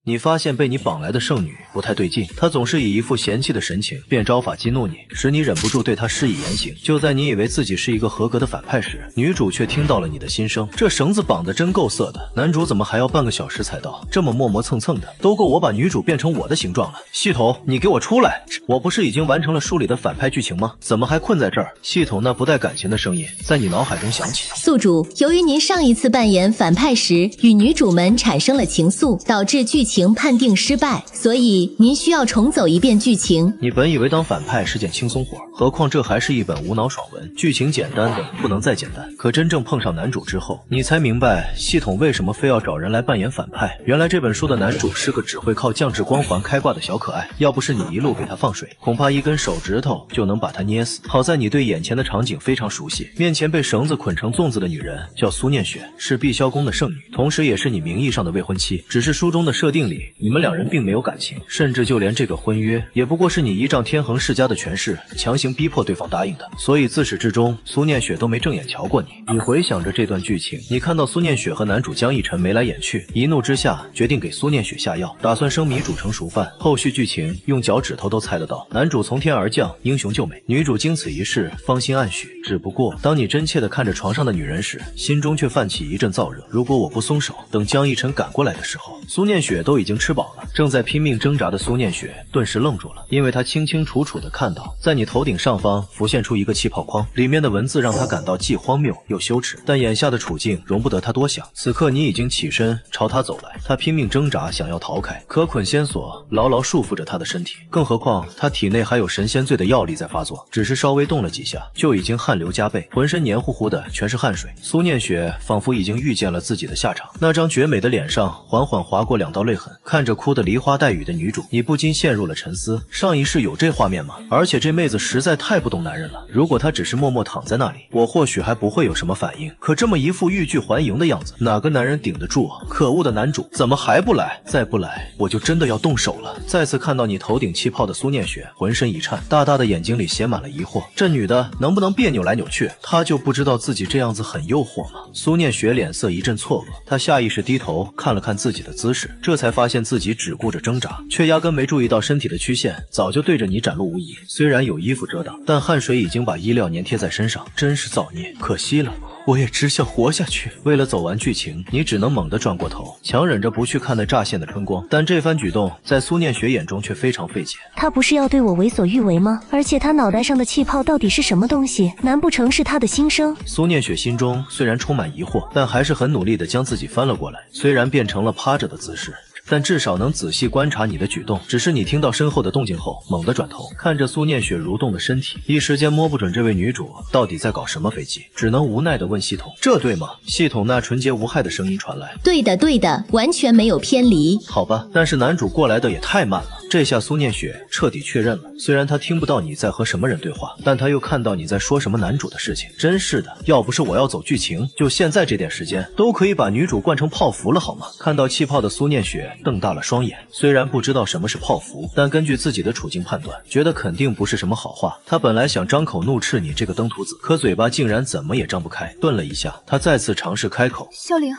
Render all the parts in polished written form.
你发现被你绑来的圣女不太对劲，她总是以一副嫌弃的神情，便招法激怒你，使你忍不住对她施以严刑。就在你以为自己是一个合格的反派时，女主却听到了你的心声。这绳子绑得真够色的，男主怎么还要半个小时才到？这么磨磨蹭蹭的，都够我把女主变成我的形状了。系统，你给我出来！我不是已经完成了书里的反派剧情吗？怎么还困在这儿？系统那不带感情的声音在你脑海中响起。宿主，由于您上一次扮演反派时与女主们产生了情愫，导致剧情判定失败，所以您需要重走一遍剧情。你本以为当反派是件轻松活，何况这还是一本无脑爽文，剧情简单的不能再简单。可真正碰上男主之后，你才明白系统为什么非要找人来扮演反派。原来这本书的男主是个只会靠降智光环开挂的小可爱，要不是你一路给他放水，恐怕一根手指头就能把他捏死。好在你对眼前的场景非常熟悉，面前被绳子捆成粽子的女人叫苏念雪，是碧霄宫的圣女，同时也是你名义上的未婚妻。只是书中的设定里，你们两人并没有感情，甚至就连这个婚约也不过是你依仗天恒世家的权势强行逼迫对方答应的。所以自始至终，苏念雪都没正眼瞧过你。你回想着这段剧情，你看到苏念雪和男主江逸晨眉来眼去，一怒之下决定给苏念雪下药，打算生米煮成熟饭。后续剧情用脚趾头都猜得到，男主从天而降，英雄救美，女主经此一事芳心暗许。只不过当你真切地看着床上的女人时，心中却泛起一阵燥热。如果我不松手，等江逸晨赶过来的时候，苏念雪都已经吃饱了。正在拼命挣扎的苏念雪顿时愣住了，因为她清清楚楚地看到，在你头顶上方浮现出一个气泡框，里面的文字让她感到既荒谬又羞耻。但眼下的处境容不得她多想，此刻你已经起身朝她走来，她拼命挣扎想要逃开，可捆仙索牢牢束缚着她的身体，更何况她体内还有神仙醉的药力在发作，只是稍微动了几下就已经汗流浃背，浑身黏糊糊的全是汗水。苏念雪仿佛已经预见了自己的下场，那张绝美的脸上缓缓划过2道泪痕，看着哭得梨花带雨的女主，你不禁陷入了沉思。上一世有这画面吗？而且这妹子实在太不懂男人了，如果她只是默默躺在那里，我或许还不会有什么反应，可这么一副欲拒还迎的样子，哪个男人顶得住啊？可恶的男主怎么还不来？再不来我就真的要动手了。再次看到你头顶气泡的苏念雪浑身一颤，大大的眼睛里写满了疑惑，这女的能不能别扭来扭去？她就不知道自己这样子很诱惑吗？苏念雪脸色一阵错愕，她下意识低头看了看自己的姿势，这才发现自己只顾着挣扎，却压根没注意到身体的曲线早就对着你展露无遗。虽然有衣服遮挡，但汗水已经把衣料粘贴在身上，真是造孽，可惜了。我也只想活下去。为了走完剧情，你只能猛地转过头，强忍着不去看那乍现的春光。但这番举动在苏念雪眼中却非常费解。他不是要对我为所欲为吗？而且他脑袋上的气泡到底是什么东西？难不成是他的心声？苏念雪心中虽然充满疑惑，但还是很努力地将自己翻了过来。虽然变成了趴着的姿势，但至少能仔细观察你的举动。只是你听到身后的动静后，猛地转头，看着苏念雪蠕动的身体，一时间摸不准这位女主到底在搞什么飞机，只能无奈地问系统：“这对吗？”系统那纯洁无害的声音传来：“对的，对的，完全没有偏离。”好吧，但是男主过来的也太慢了。这下苏念雪彻底确认了，虽然她听不到你在和什么人对话，但她又看到你在说什么男主的事情。真是的，要不是我要走剧情，就现在这点时间，都可以把女主灌成泡芙了好吗？看到气泡的苏念雪瞪大了双眼，虽然不知道什么是泡芙，但根据自己的处境判断，觉得肯定不是什么好话。她本来想张口怒斥你这个登徒子，可嘴巴竟然怎么也张不开。顿了一下，她再次尝试开口：“萧凌，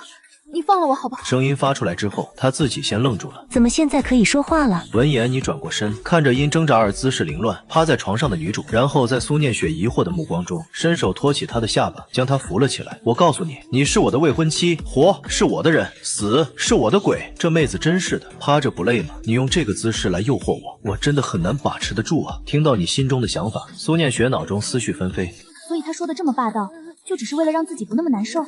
你放了我好不好？”声音发出来之后，他自己先愣住了。怎么现在可以说话了？闻言，你转过身，看着因挣扎而姿势凌乱趴在床上的女主，然后在苏念雪疑惑的目光中，伸手托起她的下巴，将她扶了起来。我告诉你，你是我的未婚妻，活是我的人，死是我的鬼。这妹子真是的，趴着不累吗？你用这个姿势来诱惑我，我真的很难把持得住啊。听到你心中的想法，苏念雪脑中思绪纷飞。所以他说的这么霸道，就只是为了让自己不那么难受。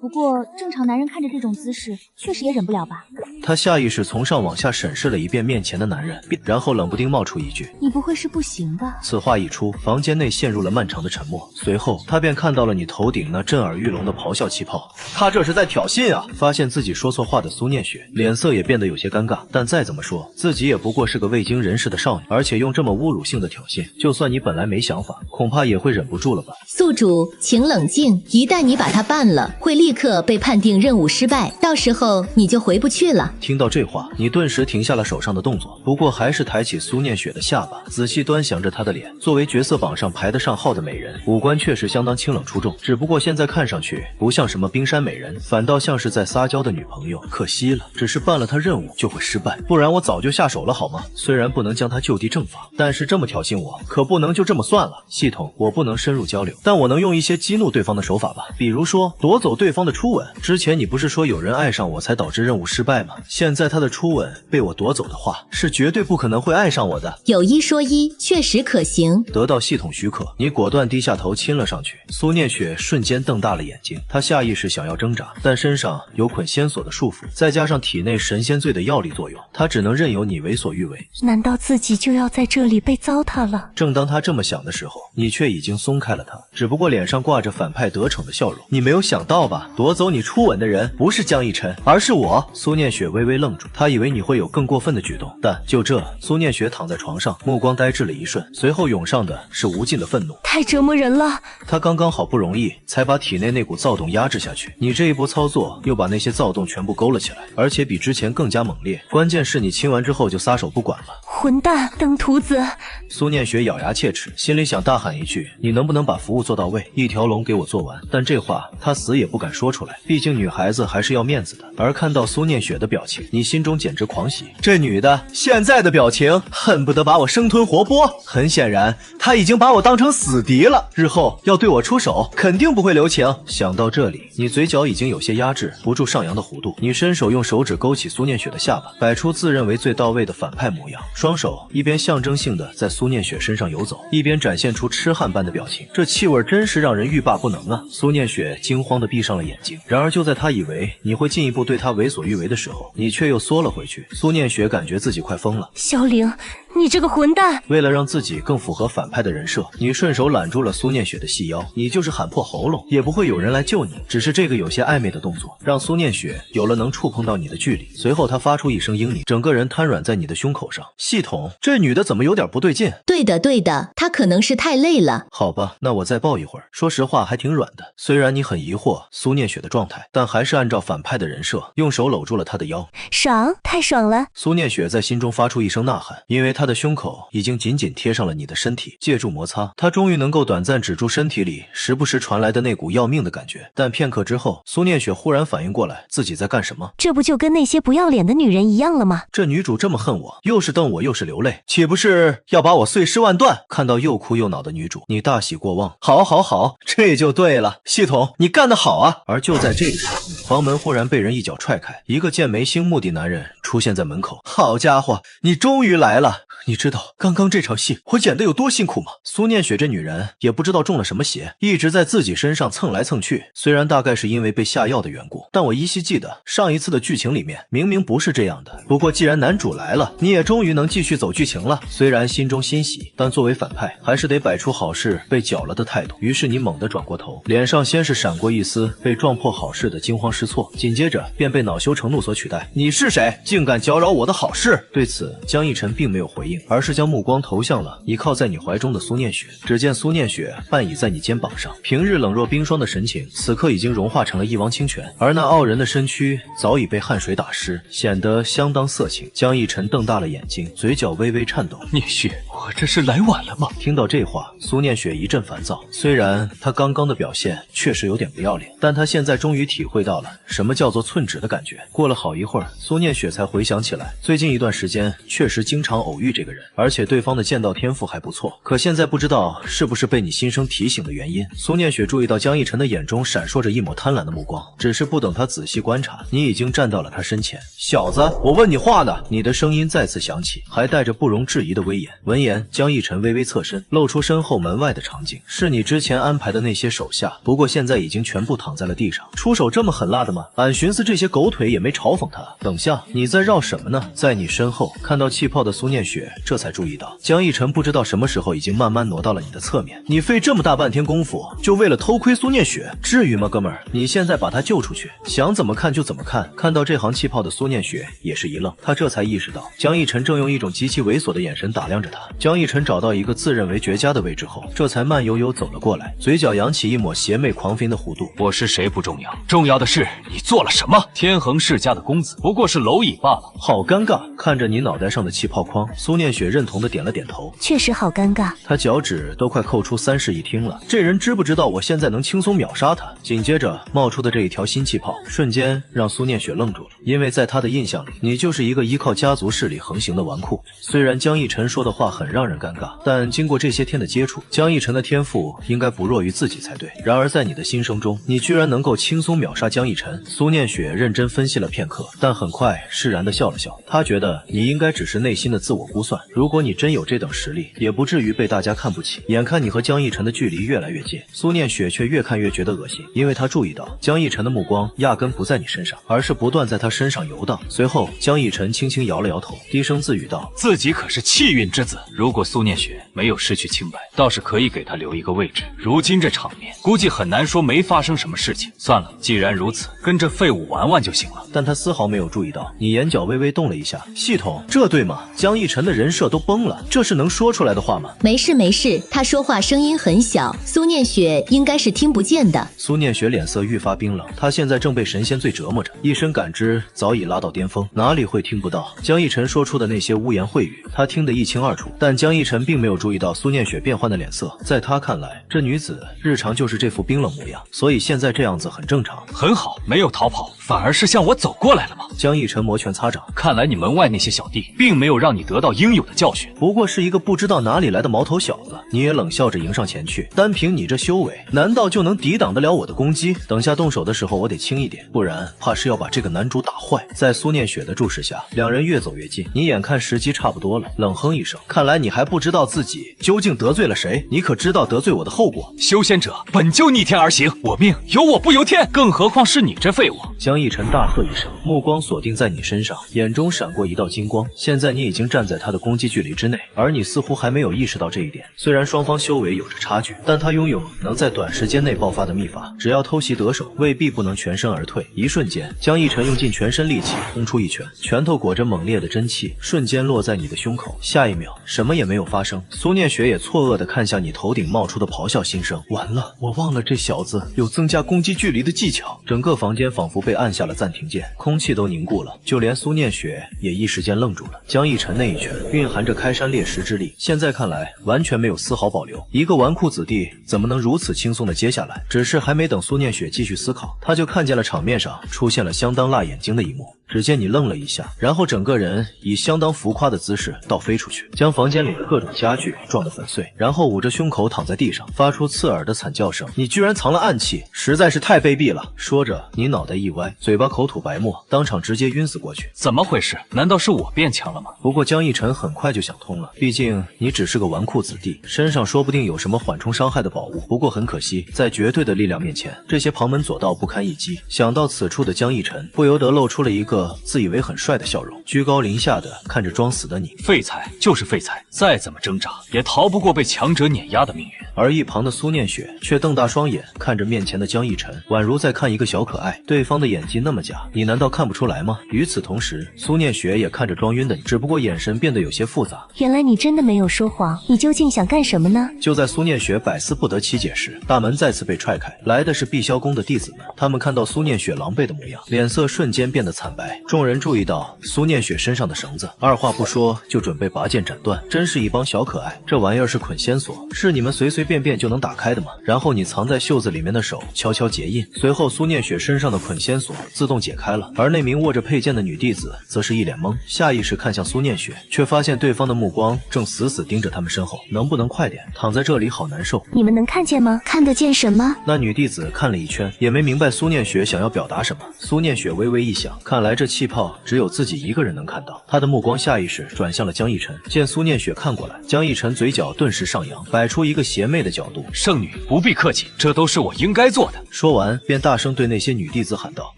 不过正常男人看着这种姿势，确实也忍不了吧。他下意识从上往下审视了一遍面前的男人，然后冷不丁冒出一句：“你不会是不行吧？”此话一出，房间内陷入了漫长的沉默。随后，他便看到了你头顶那震耳欲聋的咆哮气泡。他这是在挑衅啊！发现自己说错话的苏念雪，脸色也变得有些尴尬。但再怎么说，自己也不过是个未经人事的少女，而且用这么侮辱性的挑衅，就算你本来没想法，恐怕也会忍不住了吧。宿主，请冷静，一旦你把他办了，会立立刻被判定任务失败，到时候你就回不去了。听到这话，你顿时停下了手上的动作，不过还是抬起苏念雪的下巴，仔细端详着她的脸。作为角色榜上排得上号的美人，五官确实相当清冷出众，只不过现在看上去不像什么冰山美人，反倒像是在撒娇的女朋友。可惜了，只是办了她任务就会失败，不然我早就下手了好吗？虽然不能将她就地正法，但是这么挑衅我，可不能就这么算了。系统，我不能深入交流，但我能用一些激怒对方的手法吧，比如说夺走对方的初吻。之前你不是说有人爱上我才导致任务失败吗？现在他的初吻被我夺走的话，是绝对不可能会爱上我的。有一说一，确实可行。得到系统许可，你果断低下头亲了上去。苏念雪瞬间瞪大了眼睛，她下意识想要挣扎，但身上有捆仙索的束缚，再加上体内神仙醉的药力作用，她只能任由你为所欲为。难道自己就要在这里被糟蹋了？正当她这么想的时候，你却已经松开了她，只不过脸上挂着反派得逞的笑容。你没有想到吧？夺走你初吻的人不是江逸晨，而是我。苏念雪微微愣住，她以为你会有更过分的举动，但就这，苏念雪躺在床上，目光呆滞了一瞬，随后涌上的是无尽的愤怒。太折磨人了！她刚刚好不容易才把体内那股躁动压制下去，你这一波操作又把那些躁动全部勾了起来，而且比之前更加猛烈。关键是你亲完之后就撒手不管了。混蛋，登徒子！苏念雪咬牙切齿，心里想大喊一句：你能不能把服务做到位，一条龙给我做完？但这话她死也不敢说出来，毕竟女孩子还是要面子的。而看到苏念雪的表情，你心中简直狂喜，这女的现在的表情恨不得把我生吞活剥。很显然，她已经把我当成死敌了，日后要对我出手肯定不会留情。想到这里，你嘴角已经有些压制不住上扬的弧度，你伸手用手指勾起苏念雪的下巴，摆出自认为最到位的反派模样，双手一边象征性的在苏念雪身上游走，一边展现出痴汉般的表情，这气味真是让人欲罢不能啊！苏念雪惊慌的闭上了眼睛，然而就在她以为你会进一步对她为所欲为的时候，你却又缩了回去。苏念雪感觉自己快疯了。萧凌，你这个混蛋！为了让自己更符合反派的人设，你顺手揽住了苏念雪的细腰，你就是喊破喉咙也不会有人来救你。只是这个有些暧昧的动作让苏念雪有了能触碰到你的距离，随后她发出一声嘤咛，整个人瘫软在你的胸口上。系统，这女的怎么有点不对劲？对的对的，她可能是太累了。好吧，那我再抱一会儿。说实话还挺软的，虽然你很疑惑苏念雪的状态，但还是按照反派的人设用手搂住了她的腰。爽，太爽了！苏念雪在心中发出一声呐喊，因为她的胸口已经紧紧贴上了你的身体，借助摩擦，她终于能够短暂止住身体里时不时传来的那股要命的感觉。但片刻之后，苏念雪忽然反应过来自己在干什么，这不就跟那些不要脸的女人一样了吗？这女主这么恨我，又是瞪我又是流泪，岂不是要把我碎尸万段？看到又哭又恼的女主，你大喜过望，好好好，这就对了，系统你干得好啊！而就在这个时候，房门忽然被人一脚踹开，一个见眉星目的男人出现在门口。好家伙，你终于来了！你知道刚刚这场戏我演得有多辛苦吗？苏念雪这女人也不知道中了什么邪，一直在自己身上蹭来蹭去。虽然大概是因为被下药的缘故，但我依稀记得上一次的剧情里面明明不是这样的。不过既然男主来了，你也终于能继续走剧情了。虽然心中欣喜，但作为反派还是得摆出好事被搅了的态度。于是你猛地转过头，脸上先是闪过一丝被撞破好事的惊慌失措，紧接着便被恼羞成怒所取代。你是谁？竟敢搅扰我的好事？对此江逸晨并没有回应，而是将目光投向了倚靠在你怀中的苏念雪。只见苏念雪半倚在你肩膀上，平日冷若冰霜的神情此刻已经融化成了一汪清泉，而那傲人的身躯早已被汗水打湿，显得相当色情。江逸晨瞪大了眼睛，嘴角微微颤抖。念雪，我这是来晚了吗？听到这话，苏念雪一阵烦躁。虽然她刚刚的表现确实有点不要脸，但她现在终于体会到了什么叫做寸指的感觉。过了好一会儿，苏念雪才回想起来，最近一段时间确实经常偶遇这个人，而且对方的剑道天赋还不错。可现在不知道是不是被你心生提醒的原因，苏念雪注意到江逸晨的眼中闪烁着一抹贪婪的目光，只是不等他仔细观察，你已经站到了他身前。小子，我问你话呢！你的声音再次响起，还带着不容置疑的威严。闻言，江逸晨微微侧身，露出身后门外的场景，是你之前安排的那些手下，不过现在已经全部躺在了地上。出手这么狠辣的吗？俺寻思这些狗腿也没嘲讽他。等下，你在绕什么呢？在你身后看到气泡的苏念雪这才注意到，江逸晨不知道什么时候已经慢慢挪到了你的侧面。你费这么大半天功夫，就为了偷窥苏念雪，至于吗，哥们儿？你现在把她救出去，想怎么看就怎么看。看到这行气泡的苏念雪也是一愣，她这才意识到江逸晨正用一种极其猥琐的眼神打量着她。江逸晨找到一个自认为绝佳的位置后，这才慢悠悠走了过来，嘴角扬起一抹邪魅狂狷的弧度。我是谁不重要，重要的是你做了什么。天恒世家的公子不过是蝼蚁罢了。好尴尬，看着你脑袋上的气泡框，苏念雪认同的点了点头。确实好尴尬，他脚趾都快扣出3室一厅了。这人知不知道我现在能轻松秒杀他？紧接着冒出的这一条新气泡，瞬间让苏念雪愣住了，因为在他的印象里，你就是一个依靠家族势力横行的纨绔。虽然江逸晨说的话很让人尴尬，但经过这些天的接触，江逸晨的天赋应该不弱于自己才对。然而在你的心声中，你居然能够轻松秒杀江逸晨。苏念雪认真分析了片刻，但很快释然的笑了笑。他觉得你应该只是内心的自我估算，如果你真有这等实力，也不至于被大家看不起。眼看你和江逸晨的距离越来越近，苏念雪却越看越觉得恶心，因为他注意到江逸晨的目光压根不在你身上，而是不断在他身上游荡。随后江逸晨轻轻摇了摇头，低声自语道：自己可是气运之子，如果苏念雪没有失去清白，倒是可以给他留一个位置。如今这场面，估计很难说没发生什么事情。算了，既然如此，跟着废物玩玩就行了。但他丝毫没有注意到你眼角微微动了一下。系统，这对吗？江逸晨的人设都崩了，这是能说出来的话吗？没事没事，他说话声音很小，苏念雪应该是听不见的。苏念雪脸色愈发冰冷，她现在正被神仙罪折磨着，一身感知早已拉到巅峰，哪里会听不到江逸晨说出的那些污言秽语？他听得一清二楚。但江逸晨并没有注意到苏念雪变换的脸色，在他看来，这女子日常就是这副冰冷模样，所以现在这样子很正常。很好，没有逃跑，反而是向我走过来了吗？江逸晨摩拳擦掌，看来你门外那些小弟并没有让你得到应有的教训，不过是一个不知道哪里来的毛头小子。你也冷笑着迎上前去，单凭你这修为，难道就能抵挡得了我的攻击？等下动手的时候我得轻一点，不然怕是要把这个男主打坏。在苏念雪的注视下，两人越走越近。你眼看时机差不多了，冷哼一声，看来你还不知道自己究竟得罪了谁，你可知道得罪我的后果？修仙者本就逆天而行，我命由我不由天，更何况是你这废物！江逸晨大喝一声，目光锁定在你身上，眼中闪过一道金光。现在你已经站在他的攻击距离之内，而你似乎还没有意识到这一点。虽然双方修为有着差距，但他拥有能在短时间内爆发的秘法，只要偷袭得手，未必不能全身而退。一瞬间，江逸晨用尽全身力气轰出一拳，拳头裹着猛烈的真气，瞬间落在你的胸口。下一秒，什么也没有发生。苏念雪也错愕地看向你头顶冒出的咆哮心声。完了，我忘了这小子有增加攻击距离的技巧。整个房间仿佛被按下了暂停键，空气都凝固了，就连苏念雪也一时间愣住了。江逸晨那一拳蕴含着开山裂石之力，现在看来完全没有丝毫保留。一个纨绔子弟怎么能如此轻松地接下来？只是还没等苏念雪继续思考，他就看见了场面上出现了相当辣眼睛的一幕。只见你愣了一下，然后整个人以相当浮夸的姿势倒飞出去，将房间里的各种家具撞得粉碎，然后捂着胸口躺在地上，发出刺耳的惨叫声。你居然藏了暗器，实在是太卑鄙了！说着，你脑袋一歪，嘴巴口吐白沫，当场直接晕死过去。怎么回事？难道是我变强了吗？不过江逸晨很快就想通了，毕竟你只是个纨绔子弟，身上说不定有什么缓冲伤害的宝物。不过很可惜，在绝对的力量面前，这些旁门左道不堪一击。想到此处的江逸晨不由得露出了一个自以为很帅的笑容，居高临下的看着装死的你。废材就是废材，再怎么挣扎也逃不过被强者碾压的命运。而一旁的苏念雪却瞪大双眼看着面前的江逸晨，宛如在看一个小可爱。对方的演技那么假，你难道看不出来吗？与此同时，苏念雪也看着装晕的你，只不过眼神变得有些复杂。原来你真的没有说谎，你究竟想干什么呢？就在苏念雪百思不得其解时，大门再次被踹开，来的是碧霄宫的弟子们。他们看到苏念雪狼狈的模样，脸色瞬间变得惨白。众人注意到苏念雪身上的绳子，二话不说就准备拔剑斩断。真是一帮小可爱，这玩意儿是捆仙锁，是你们随随便便就能打开的吗？然后你藏在袖子里面的手悄悄结印，随后苏念雪身上的捆仙锁自动解开了，而那名握着佩剑的女弟子则是一脸懵，下意识看向苏念雪，却发现对方的目光正死死盯着他们身后。能不能快点？躺在这里好难受。你们能看见吗？看得见什么？那女弟子看了一圈，也没明白苏念雪想要表达什么。苏念雪微微一想，看来这气泡只有自己一个人能看到。她的目光下意识转向了江逸晨，见苏念雪看过来，江逸晨嘴角顿时上扬，摆出一个邪魅的角度。圣女不必客气，这都是我应该做的。说完便大声对那些女弟子喊道：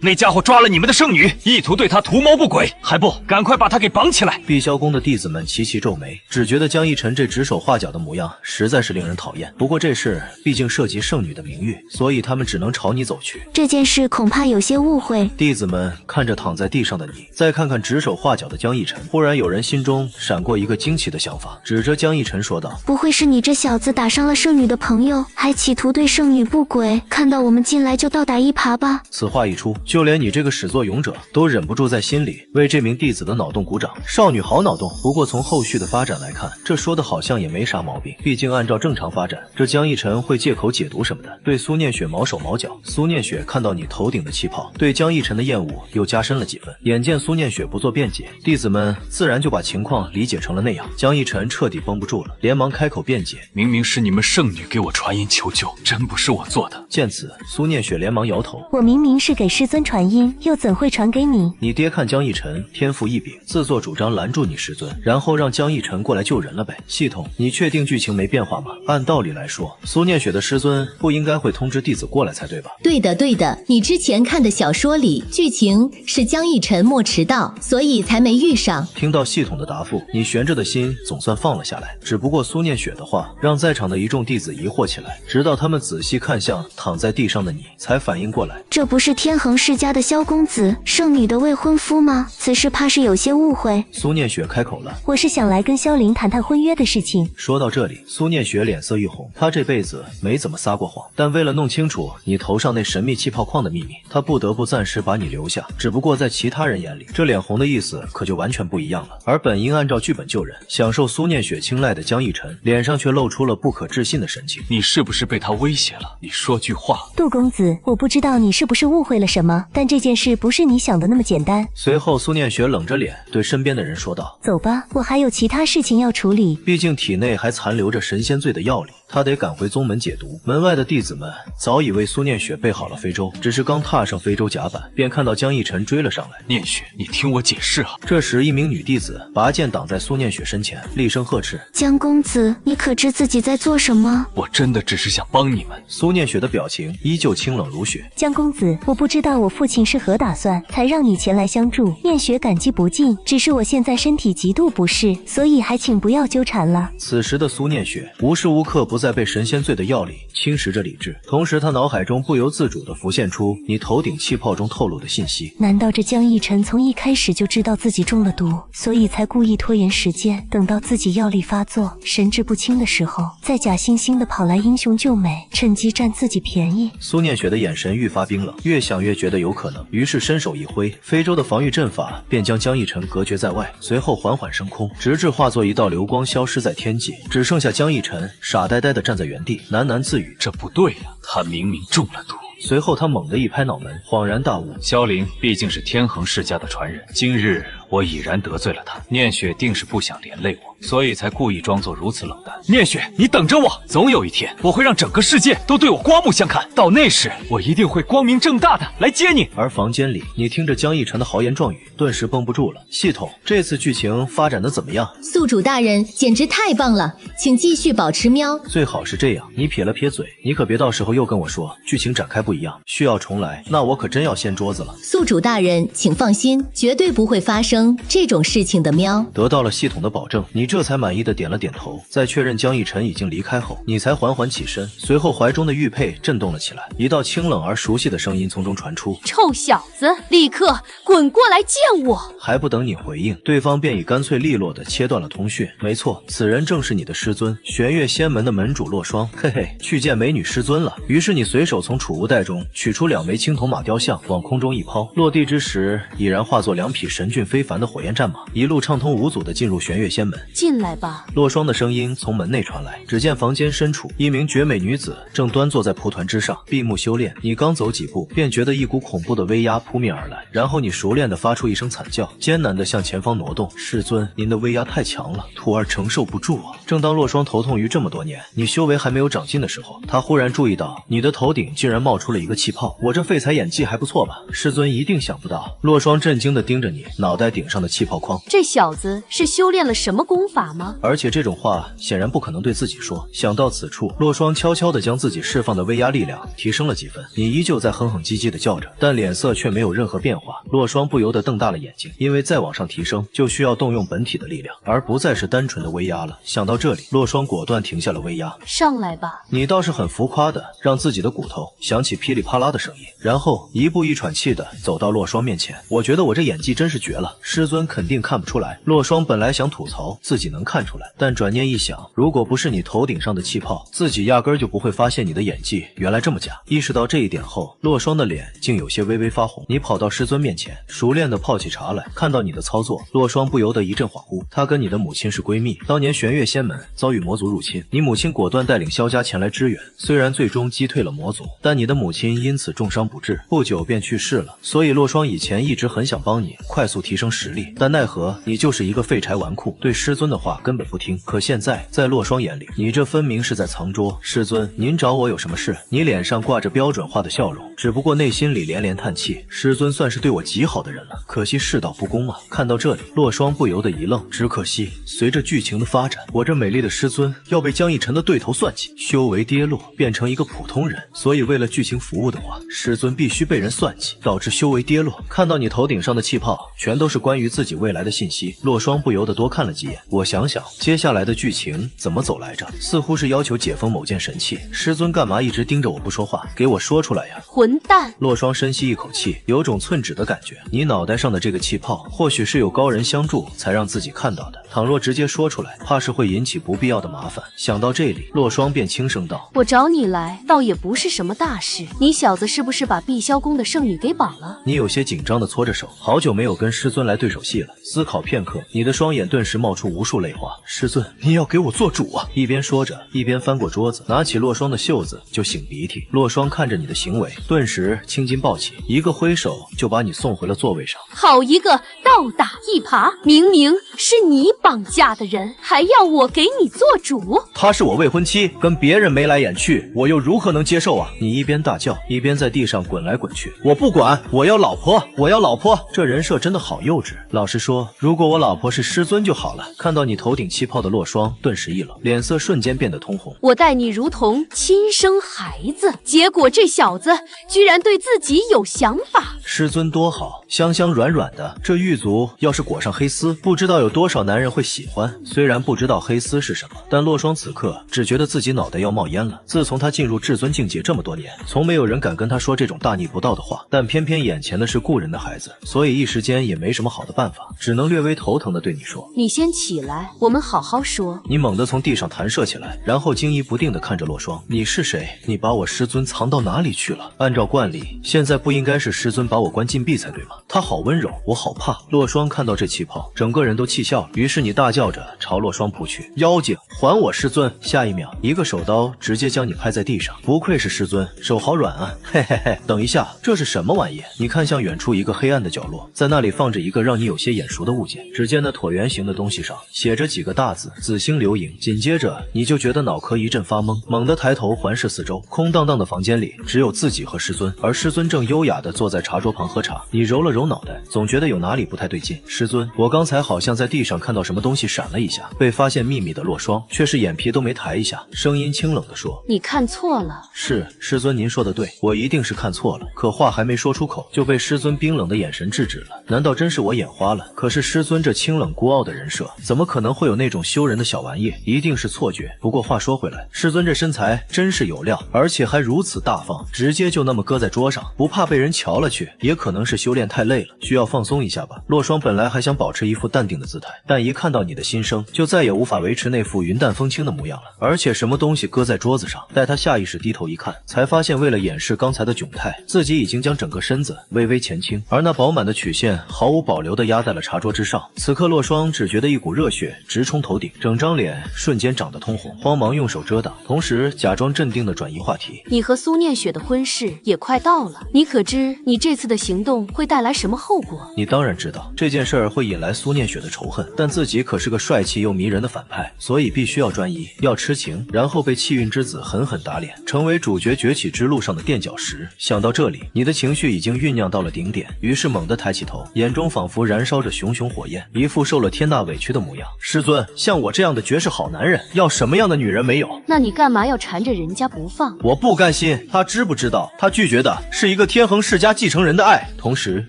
那家伙抓了你们的圣女，意图对她图谋不轨，还不赶快把她给绑起来！碧霄宫的弟子们齐齐皱眉，只觉得江逸晨这指手画脚的模样实在是令人讨厌。不过这事毕竟涉及圣女的名誉，所以他们只能朝你走去。这件事恐怕有些误会。弟子们看着躺在在地上的你，再看看指手画脚的江逸晨，忽然有人心中闪过一个惊奇的想法，指着江逸晨说道：不会是你这小子打伤了圣女的朋友，还企图对圣女不轨，看到我们进来就倒打一耙吧？此话一出，就连你这个始作俑者都忍不住在心里为这名弟子的脑洞鼓掌。少女好脑洞，不过从后续的发展来看，这说的好像也没啥毛病。毕竟按照正常发展，这江逸晨会借口解毒什么的，对苏念雪毛手毛脚。苏念雪看到你头顶的气泡，对江逸晨的厌恶又加深了几分。眼见苏念雪不做辩解，弟子们自然就把情况理解成了那样。江逸晨彻底绷不住了，连忙开口辩解：明明是你们圣女给我传音求救，真不是我做的。见此，苏念雪连忙摇头：我明明是给师尊传音，又怎会传给你？你爹看江逸晨天赋异禀，自作主张拦住你师尊，然后让江逸晨过来救人了呗。系统，你确定剧情没变化吗？按道理来说，苏念雪的师尊不应该会通知弟子过来才对吧？对的对的，你之前看的小说里剧情是江逸晨没迟到，所以才没遇上。听到系统的答复，你悬着的心总算放了下来。只不过苏念雪的话让在场的一众弟子疑惑起来，直到他们仔细看向躺在地上的你，才反应过来，这不是天恒世家的萧公子，圣女的未婚夫吗？此事怕是有些误会。苏念雪开口了：我是想来跟萧凌谈谈婚约的事情。说到这里，苏念雪脸色一红，她这辈子没怎么撒过谎，但为了弄清楚你头上那神秘气泡矿的秘密，她不得不暂时把你留下。只不过在其他人眼里，这脸红的意思可就完全不一样了。而本应按照剧本救人，享受苏念雪青睐的江逸晨，脸上却露出了不可置信的神情。你是不是被他威胁了？你说句话。杜公子，我不知道你是不是误会了什么，但这件事不是你想的那么简单。随后苏念雪冷着脸对身边的人说道：走吧，我还有其他事情要处理。毕竟体内还残留着神仙醉的药力，他得赶回宗门解毒。门外的弟子们早已为苏念雪备好了非洲，只是刚踏上非洲甲板，便看到江逸晨追了上来。念雪，你听我解释啊！这时一名女弟子拔剑挡在苏念雪身前，厉声呵斥：江公子，你可知自己在做什么？我真的只是想帮你们。苏念雪的表情依旧清冷如雪。江公子，我不知道我父亲是何打算，才让你前来相助。念雪感激不尽，只是我现在身体极度不适，所以还请不要纠缠了。此时的苏念雪无时无刻不在被神仙醉的药力侵蚀着理智，同时她脑海中不由自主地浮现出你头顶气泡中透露的信息。难道这江逸晨从一开始就知道自己中了毒，所以才故意拖延时间，等到自己药力发作神志不清的时候，再假惺惺地跑来英雄救美，趁机占自己便宜？苏念雪的眼神愈发冰冷，越想越觉得有可能，于是伸手一挥，非洲的防御阵法便将江逸晨隔绝在外，随后缓缓升空，直至化作一道流光消失在天际，只剩下江逸晨傻呆呆地站在原地，喃喃自语：这不对呀，他明明中了毒。随后他猛地一拍脑门，恍然大悟，萧凌毕竟是天恒世家的传人，今日我已然得罪了他，念雪定是不想连累我，所以才故意装作如此冷淡。念雪，你等着我，总有一天我会让整个世界都对我刮目相看，到那时我一定会光明正大的来接你。而房间里，你听着江逸晨的豪言壮语，顿时绷不住了。系统，这次剧情发展的怎么样？宿主大人简直太棒了，请继续保持喵。最好是这样。你撇了撇嘴，你可别到时候又跟我说剧情展开不一样，需要重来，那我可真要掀桌子了。宿主大人请放心，绝对不会发生这种事情的喵。得到了系统的保证，你这才满意的点了点头。在确认江逸晨已经离开后，你才缓缓起身，随后怀中的玉佩震动了起来，一道清冷而熟悉的声音从中传出：臭小子，立刻滚过来见我！还不等你回应，对方便已干脆利落地切断了通讯。没错，此人正是你的师尊，玄月仙门的门主洛霜。嘿嘿，去见美女师尊了。于是你随手从储物袋中取出2枚青铜马雕像，往空中一抛，落地之时已然化作2匹神骏非凡的火焰战马，一路畅通无阻地进入玄月仙门。进来吧。洛霜的声音从门内传来，只见房间深处，一名绝美女子正端坐在蒲团之上，闭目修炼。你刚走几步，便觉得一股恐怖的威压扑面而来，然后你熟练地发出一声惨叫，艰难地向前方挪动。师尊，您的威压太强了，徒儿承受不住啊！正当洛霜头痛于这么多年，你修为还没有长进的时候，他忽然注意到你的头顶竟然冒出了一个气泡。我这废材演技还不错吧？师尊一定想不到。洛霜震惊地盯着你，脑袋顶上的气泡框。这小子是修炼了什么功法吗？而且这种话显然不可能对自己说。想到此处，洛霜悄悄地将自己释放的威压力量提升了几分。你依旧在哼哼唧唧地叫着，但脸色却没有任何变化。洛霜不由得瞪大了眼睛，因为再往上提升，就需要动用本体的力量，而不再是单纯的威压了。想到这里，洛霜果断停下了威压。上来吧。你倒是很浮夸的，让自己的骨头响起噼里啪啦的声音，然后一步一喘气的走到洛霜面前。我觉得我这演技真是绝了，师尊肯定看不出来。洛霜本来想吐槽自己能看出来，但转念一想，如果不是你头顶上的气泡，自己压根儿就不会发现你的演技原来这么假。意识到这一点后，洛霜的脸竟有些微微发红。你跑到师尊面前，熟练的泡起茶来。看到你的操作，洛霜不由得一阵恍惚。她跟你的母亲是闺蜜，当年玄月仙门遭遇魔族入侵，你母亲果断带领萧家前来支援，虽然最终击退了魔族，但你的母亲因此重伤不治，不久便去世了。所以洛霜以前一直很想帮你快速提升实力，但奈何你就是一个废柴纨绔，对师尊的话根本不听。可现在在洛霜眼里，你这分明是在藏拙。师尊，您找我有什么事？你脸上挂着标准化的笑容，只不过内心里连连叹气。师尊算是对我极好的人了，可惜世道不公啊。看到这里，洛霜不由得一愣，只可惜随着剧情的发展，我这美丽的师尊要被江逸晨的对头算计，修为跌落，变成一个普通人。所以为了剧情服务的话，师尊必须被人算计，导致修为跌落。看到你头顶上的气泡全都是关于自己未来的信息，洛霜不由得多看了几眼。我想想接下来的剧情怎么走来着，似乎是要求解封某件神器。师尊干嘛一直盯着我不说话？给我说出来呀！混蛋！洛霜深吸一口气，有种寸指的感觉。你脑袋上的这个气泡，或许是有高人相助才让自己看到的。倘若直接说出来，怕是会引起不必要的麻烦。想到这里，洛霜便轻声道：“我找你来，倒也不是什么大事。你小子是不是把碧霄宫的圣女给绑了？”你有些紧张的搓着手，好久没有跟师尊来对手戏了。思考片刻，你的双眼顿时冒出无数泪花。师尊，你要给我做主啊！一边说着，一边翻过桌子，拿起洛霜的袖子就擤鼻涕。洛霜看着你的行为，顿时青筋暴起，一个挥手就把你送回了座位上。好一个倒打一耙！明明是你绑架的人，还要我给你做主？她是我未婚妻，跟别人眉来眼去，我又如何能接受啊？你一边大叫，一边在地上滚来滚去。我不管，我要老婆，我要老婆！这人设真的好幼稚。老实说，如果我老婆是师尊就好了。看到你头顶气泡的洛霜顿时一冷，脸色瞬间变得通红。我待你如同亲生孩子，结果这小子居然对自己有想法。师尊多好，香香软软的，这玉足要是裹上黑丝，不知道有多少男人会喜欢。虽然不知道黑丝是什么，但洛霜此刻只觉得自己脑袋要冒烟了。自从他进入至尊境界这么多年，从没有人敢跟他说这种大逆不道的话，但偏偏眼前的是故人的孩子，所以一时间也没什么好的办法，只能略微头疼的对你说：“你先起来，我们好好说。”你猛地从地上弹射起来，然后惊疑不定的看着洛霜：“你是谁？你把我师尊藏到哪里去了？按照惯例，现在不应该是师尊把我关禁闭才对吗？他好温柔，我好怕。”洛霜看到这气泡，整个人都气笑了，于是你大叫着朝洛霜扑去：“妖精，还我师尊！”下一秒，一个手刀直接将你拍在地上。不愧是师尊，手好软啊！嘿嘿嘿，等一下，这是什么玩意？你看向远处一个黑暗的角落，在那里放着一个让你有些眼熟的物件。只见那椭圆形的东西上写着几个大字：紫星流影。紧接着你就觉得脑壳一阵发懵，猛地抬头环视四周，空荡荡的房间里只有自己和师尊，而师尊正优雅地坐在茶桌旁喝茶。你揉了揉脑袋，总觉得有哪里不太对劲。师尊，我刚才好像在地上看到什么东西闪了一下。被发现秘密的洛霜却是眼皮都没抬一下，声音清冷地说：“你看错了。”是，师尊您说的对，我一定是看错了。可话还没说出口，就被师尊冰冷的眼神制止了。难道真是我眼花了？可是师尊这清冷孤傲的人设，怎么可能会有那种羞人的小玩意？一定是错觉。不过话说回来，师尊这身材真是有料，而且还如此大方，直接就那么搁在桌上，不怕被人瞧了去。也可能是修炼太累了，需要放松一下吧。洛霜本来还想保持一副淡定的姿态，但一看到你的心声，就再也无法维持那副云淡风轻的模样了。而且什么东西搁在桌子上，待他下意识低头一看，才发现为了掩饰刚才的窘态，自己已经将整个身子微微前倾，而那饱满的曲线毫无保留地压在了茶桌之上。此刻洛霜只觉得一股热血直冲头顶，整张脸瞬间长得通红，慌忙用手遮挡，同时假装镇定地转移话题：“你和苏念雪的婚事也快到了，你可知你这次的行动会带来什么后果？”你当然知道这件事儿会引来苏念雪的仇恨，但自己可是个帅气又迷人的反派，所以必须要专一，要痴情，然后被气运之子狠狠打脸，成为主角崛起之路上的垫脚石。想到这里，你的情绪已经酝酿到了顶点，于是猛地抬起头，眼中仿仿佛燃烧着熊熊火焰，一副受了天大委屈的模样。师尊，像我这样的绝世好男人，要什么样的女人没有？那你干嘛要缠着人家不放？我不甘心，他知不知道，他拒绝的是一个天恒世家继承人的爱。同时，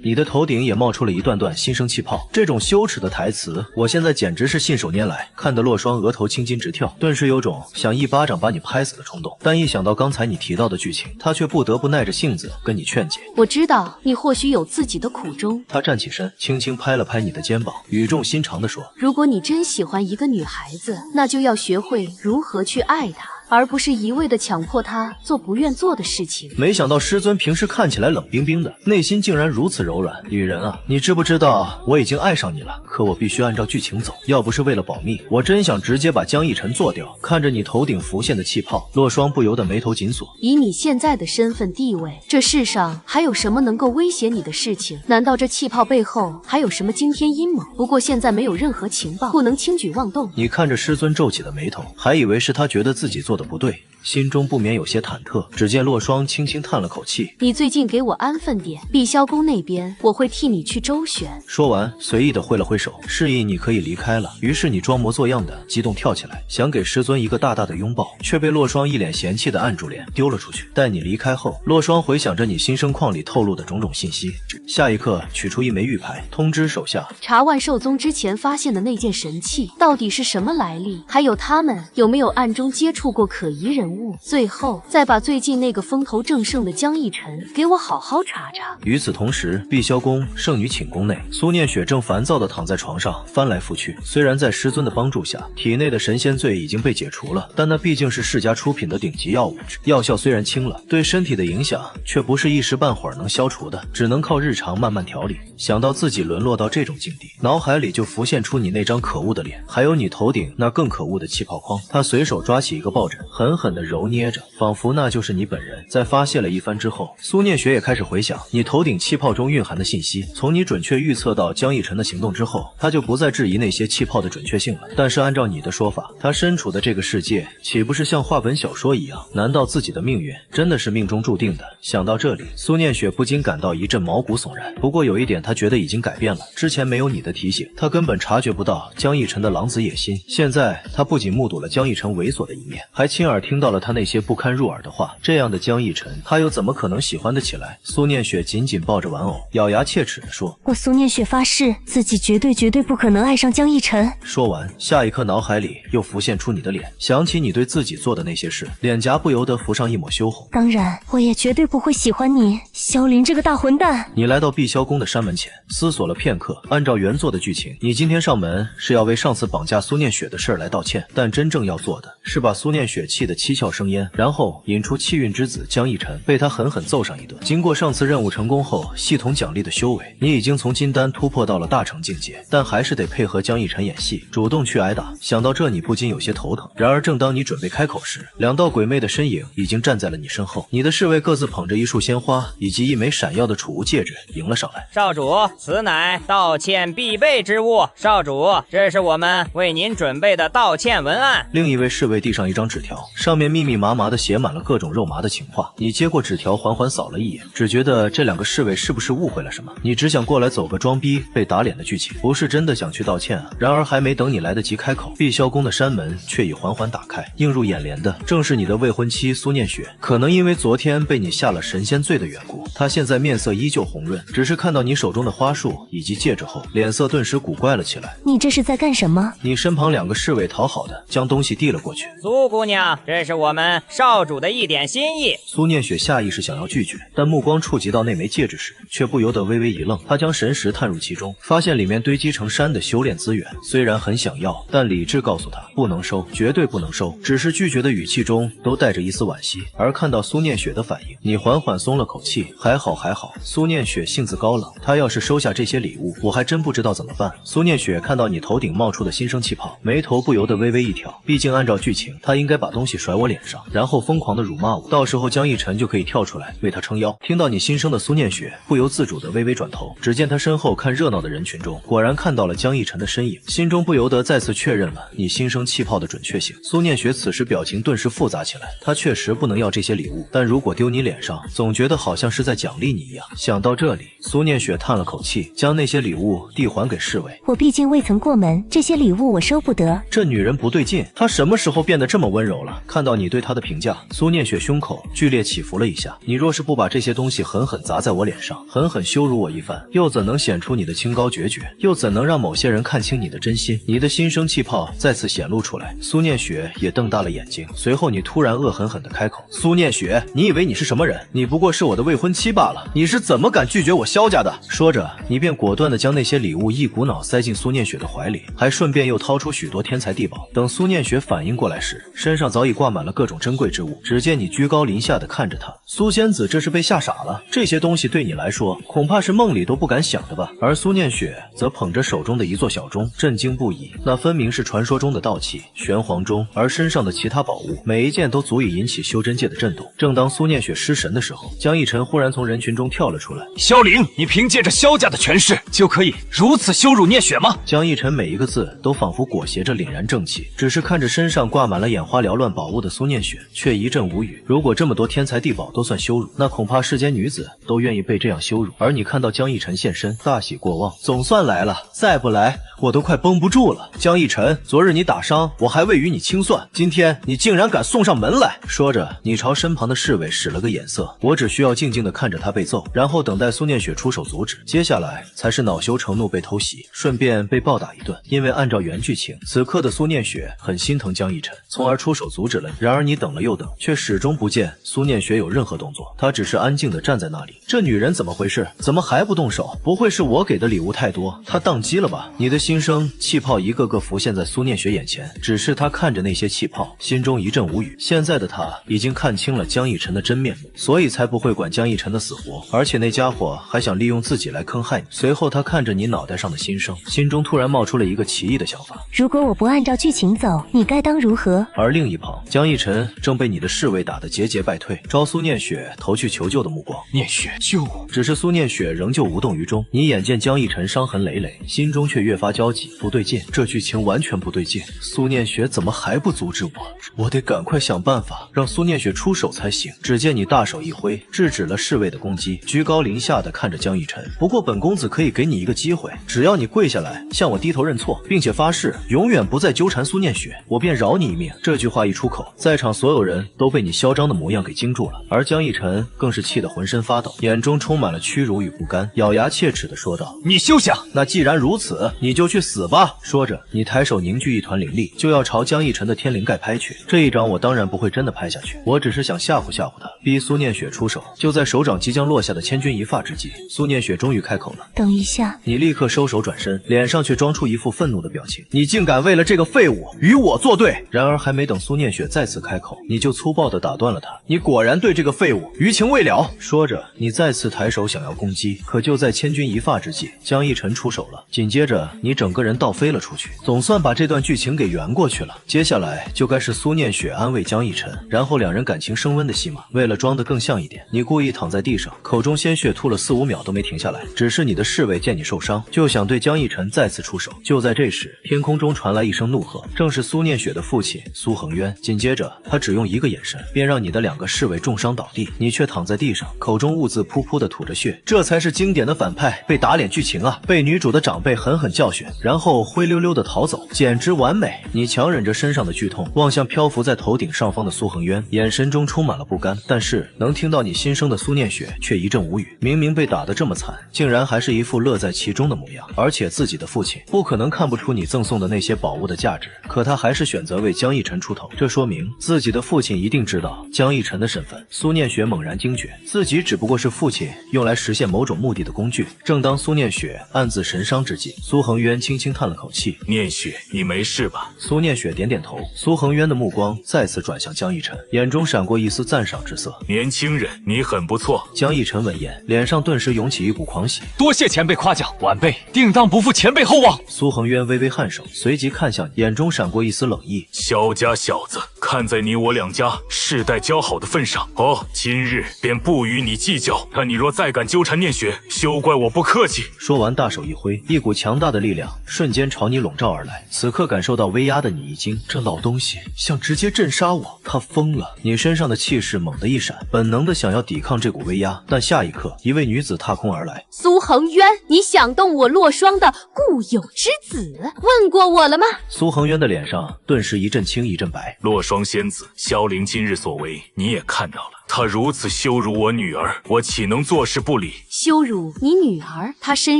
你的头顶也冒出了一段段新生气泡，这种羞耻的台词，我现在简直是信手拈来，看得洛霜额头青筋直跳，顿时有种想一巴掌把你拍死的冲动。但一想到刚才你提到的剧情，他却不得不耐着性子跟你劝解。我知道你或许有自己的苦衷。他站起身，轻轻拍了拍你的肩膀，语重心长地说：如果你真喜欢一个女孩子，那就要学会如何去爱她，而不是一味的强迫她做不愿做的事情。没想到师尊平时看起来冷冰冰的，内心竟然如此柔软。女人啊，你知不知道我已经爱上你了？可我必须按照剧情走，要不是为了保密，我真想直接把江逸晨做掉。看着你头顶浮现的气泡，洛霜不由得眉头紧锁。以你现在的身份地位，这世上还有什么能够威胁你的事情？难道这气泡背后还有什么惊天阴谋？不过现在没有任何情报，不能轻举妄动。你看着师尊皱起的眉头，还以为是他觉得自己做的不对，心中不免有些忐忑。只见洛霜轻轻叹了口气：你最近给我安分点，碧霄宫那边我会替你去周旋。说完，随意的挥了挥手，示意你可以离开了。于是你装模作样的激动跳起来，想给师尊一个大大的拥抱，却被洛霜一脸嫌弃的按住脸，丢了出去。待你离开后，洛霜回想着你新生框里透露的种种信息，下一刻取出一枚玉牌，通知手下查万寿宗之前发现的那件神器到底是什么来历，还有他们有没有暗中接触过可疑人物，最后再把最近那个风头正盛的江逸晨给我好好查查。与此同时，碧霄宫圣女寝宫内，苏念雪正烦躁地躺在床上翻来覆去。虽然在师尊的帮助下，体内的神仙罪已经被解除了，但那毕竟是世家出品的顶级药物，药效虽然轻了，对身体的影响却不是一时半会儿能消除的，只能靠日常慢慢调理。想到自己沦落到这种境地，脑海里就浮现出你那张可恶的脸，还有你头顶那更可恶的气泡框。他随手抓起一个抱枕，狠狠地揉捏着，仿佛那就是你本人。在发泄了一番之后，苏念雪也开始回想你头顶气泡中蕴含的信息。从你准确预测到江逸晨的行动之后，他就不再质疑那些气泡的准确性了。但是按照你的说法，他身处的这个世界岂不是像话本小说一样？难道自己的命运真的是命中注定的？想到这里，苏念雪不禁感到一阵毛骨悚然。不过有一点他觉得已经改变了，之前没有你的提醒，他根本察觉不到江逸晨的狼子野心。现在他不仅目睹了江逸晨猥琐的一面，还亲耳听到了他那些不堪入耳的话。这样的江逸晨，他又怎么可能喜欢得起来？苏念雪紧紧抱着玩偶，咬牙切齿地说：我苏念雪发誓，自己绝对不可能爱上江逸晨。说完，下一刻脑海里又浮现出你的脸，想起你对自己做的那些事，脸颊不由得浮上一抹羞红。当然，我也绝对不会喜欢你，萧林这个大混蛋。你来到碧霄宫的山门前，思索了片刻，按照原作的剧情，你今天上门是要为上次绑架苏念雪的事儿来道歉，但真正要做的是把苏念雪气得七窍生烟，然后引出气运之子江逸晨，被他狠狠揍上一顿。经过上次任务成功后系统奖励的修为，你已经从金丹突破到了大成境界，但还是得配合江逸晨演戏，主动去挨打。想到这，你不禁有些头疼。然而正当你准备开口时，两道鬼魅的身影已经站在了你身后，你的侍卫各自捧着一束鲜花以及一枚闪耀的储物戒指迎了上来。少主，此乃道歉必备之物。少主，这是我们为您准备的道歉文案。另一位侍卫递上一张纸条，上面密密麻麻的写满了各种肉麻的情话。你接过纸条，缓缓扫了一眼，只觉得这两个侍卫是不是误会了什么？你只想过来走个装逼被打脸的剧情，不是真的想去道歉啊。然而还没等你来得及开口，碧霄宫的山门却已缓缓打开，映入眼帘的正是你的未婚妻苏念雪。可能因为昨天被你下了神仙罪的缘故，她现在面色依旧红润，只是看到你手中的花束以及戒指后，脸色顿时古怪了起来。你这是在干什么？你身旁两个侍卫讨好的将东西递了过去。苏姑娘，这是我们少主的一点心意。苏念雪下意识想要拒绝，但目光触及到那枚戒指时，却不由得微微一愣。她将神识探入其中，发现里面堆积成山的修炼资源，虽然很想要，但理智告诉她不能收，绝对不能收。只是拒绝的语气中都带着一丝惋惜。而看到苏念雪的反应，你缓缓松了口气。还好，苏念雪性子高冷，她要是收下这些礼物，我还真不知道怎么办。苏念雪看到你头顶冒出的新生气泡，眉头不由得微微一挑。毕竟按照剧情，她应该该把东西甩我脸上，然后疯狂的辱骂我，到时候江逸晨就可以跳出来为他撑腰。听到你心声的苏念雪不由自主的微微转头，只见他身后看热闹的人群中，果然看到了江逸晨的身影，心中不由得再次确认了你心生气泡的准确性。苏念雪此时表情顿时复杂起来，她确实不能要这些礼物，但如果丢你脸上，总觉得好像是在奖励你一样。想到这里，苏念雪叹了口气，将那些礼物递还给侍卫。我毕竟未曾过门，这些礼物我收不得。这女人不对劲，她什么时候变得这么温柔了？看到你对她的评价，苏念雪胸口剧烈起伏了一下。你若是不把这些东西狠狠砸在我脸上，狠狠羞辱我一番，又怎能显出你的清高决绝？又怎能让某些人看清你的真心？你的心生气泡再次显露出来，苏念雪也瞪大了眼睛。随后你突然恶狠狠地开口：苏念雪，你以为你是什么人？你不过是我的未婚妻罢了，你是怎么敢拒绝我萧家的？说着，你便果断地将那些礼物一股脑塞进苏念雪的怀里，还顺便又掏出许多天才地宝。等苏念雪反应过来时，身上早已挂满了各种珍贵之物。只见你居高临下地看着她，苏仙子这是被吓傻了，这些东西对你来说恐怕是梦里都不敢想的吧。而苏念雪则捧着手中的一座小钟，震惊不已，那分明是传说中的道器玄黄钟，而身上的其他宝物每一件都足以引起修真界的震动。正当苏念雪失神的时候，江逸晨忽然从人群中跳了出来。萧凌，你凭借着萧家的权势就可以如此羞辱聂雪吗？江逸晨每一个字都仿佛裹挟着凛然正气，只是看着身上挂满了眼花缭乱宝物的苏念雪，却一阵无语。如果这么多天才地宝都算羞辱，那恐怕世间女子都愿意被这样羞辱。而你看到江逸晨现身，大喜过望，总算来了，再不来我都快绷不住了。江逸晨，昨日你打伤我还未与你清算，今天你竟然敢送上门来。说着，你朝身旁的侍卫使了个眼色，我只需要静静地看着他被揍，然后等待苏念雪出手阻止，接下来才是恼羞成怒被偷袭，顺便被暴打一顿。因为按照原剧情，此刻的苏念雪很心疼江逸晨，从而出手阻止了你。然而你等了又等，却始终不见苏念雪有任何动作，她只是安静地站在那里。这女人怎么回事？怎么还不动手？不会是我给的礼物太多，她宕机了吧？你的心声气泡一个个浮现在苏念雪眼前，只是她看着那些气泡，心中一阵无语。现在的她已经看清了江逸晨的真面目，所以才不会管江逸晨的死活，而且那家伙还想利用自己来坑害你。随后她看着你脑袋上的心声，心中突然冒出了一个奇异的想法：如果我不按照剧情走，你该当如何？而另一旁，江逸晨正被你的侍卫打得节节败退，朝苏念雪投去求救的目光。聂雪，救我！只是苏念雪仍旧无动于衷。你眼见江逸晨伤痕累累，心中却越发焦急。不对劲，这剧情完全不对劲。苏念雪怎么还不阻止我？我得赶快想办法让苏念雪出手才行。只见你大手一挥，制止了侍卫的攻击，居高临下的看着江逸晨。不过本公子可以给你一个机会，只要你跪下来向我低头认错，并且发誓永远不再纠缠苏念雪，我便饶你一命。这句话一出口，在场所有人都被你嚣张的模样给惊住了，而江逸晨更是气得浑身发抖，眼中充满了屈辱与不甘，咬牙切齿地说道：你休想！那既然如此，你就去死吧！说着，你抬手凝聚一团灵力，就要朝江逸晨的天灵盖拍去。这一掌我当然不会真的拍下去，我只是想吓唬吓唬他，逼苏念雪出手。就在手掌即将落下的千钧一发之际，苏念雪终于开口了：等一下！你立刻收手转身，脸上却装出一副愤怒的表情。你竟敢为了这个废物与我作对！然而还没等苏念雪再次开口，你就粗暴地打断了他。你果然对这个废物余情未了。说着，你再次抬手想要攻击，可就在千钧一发之际，江逸晨出手了。紧接着，你整个人倒飞了出去，总算把这段剧情给圆过去了。接下来就该是苏念雪安慰江逸晨，然后两人感情升温的戏码。为了装得更像一点，你故意躺在地上，口中鲜血吐了4、5秒都没停下来。只是你的侍卫见你受伤，就想对江逸晨再次出手。就在这时，天空中传来一声怒喝，正是苏念雪的父亲苏恒渊。紧接着，他只用一个眼神，便让你的2个侍卫重伤倒地，你却躺在地上，口中兀自噗噗地吐着血。这才是经典的反派被打脸剧情啊！被女主的长辈狠狠教训，然后灰溜溜地逃走，简直完美。你强忍着身上的剧痛，望向漂浮在头顶上方的苏恒渊，眼神中充满了不甘。但是能听到你心声的苏念雪却一阵无语，明明被打得这么惨，竟然还是一副乐在其中的模样。而且自己的父亲不可能看不出你赠送的那些宝物的价值，可他还是选择为江逸晨出头，这说明自己的父亲一定知道江逸晨的身份。苏念雪猛然惊觉，自己只不过是父亲用来实现某种目的的工具。正当苏念雪暗自神伤之际，苏恒渊轻轻叹了口气：念雪，你没事吧？苏念雪点点头。苏恒渊的目光再次转向江逸晨，眼中闪过一丝赞赏之色。年轻人，你很不错。江逸晨闻言，脸上顿时涌起一股狂喜。多谢前辈夸奖，晚辈定当不负前辈厚望。苏恒渊微微颔首，随即看向你，眼中闪过一丝冷意。萧家小子，看在你我两家世代交好的份上，今日便不与你计较。但你若再敢纠缠念雪，休怪我不客气。说完，大手一挥，一股强大的力量瞬间朝你笼罩而来。此刻感受到威压的你一惊，这老东西想直接震杀我，他疯了！你身上的气势猛地一闪，本能的想要抵抗这股威压，但下一刻，一位女子踏空而来。苏恒渊，你想动我洛霜的固有之子，问过我了吗？苏恒渊的脸上顿时一阵青一阵白。洛霜仙子，萧凌今日所为，你也看到了。他如此羞辱我女儿，我岂能坐视不理？羞辱你女儿？她身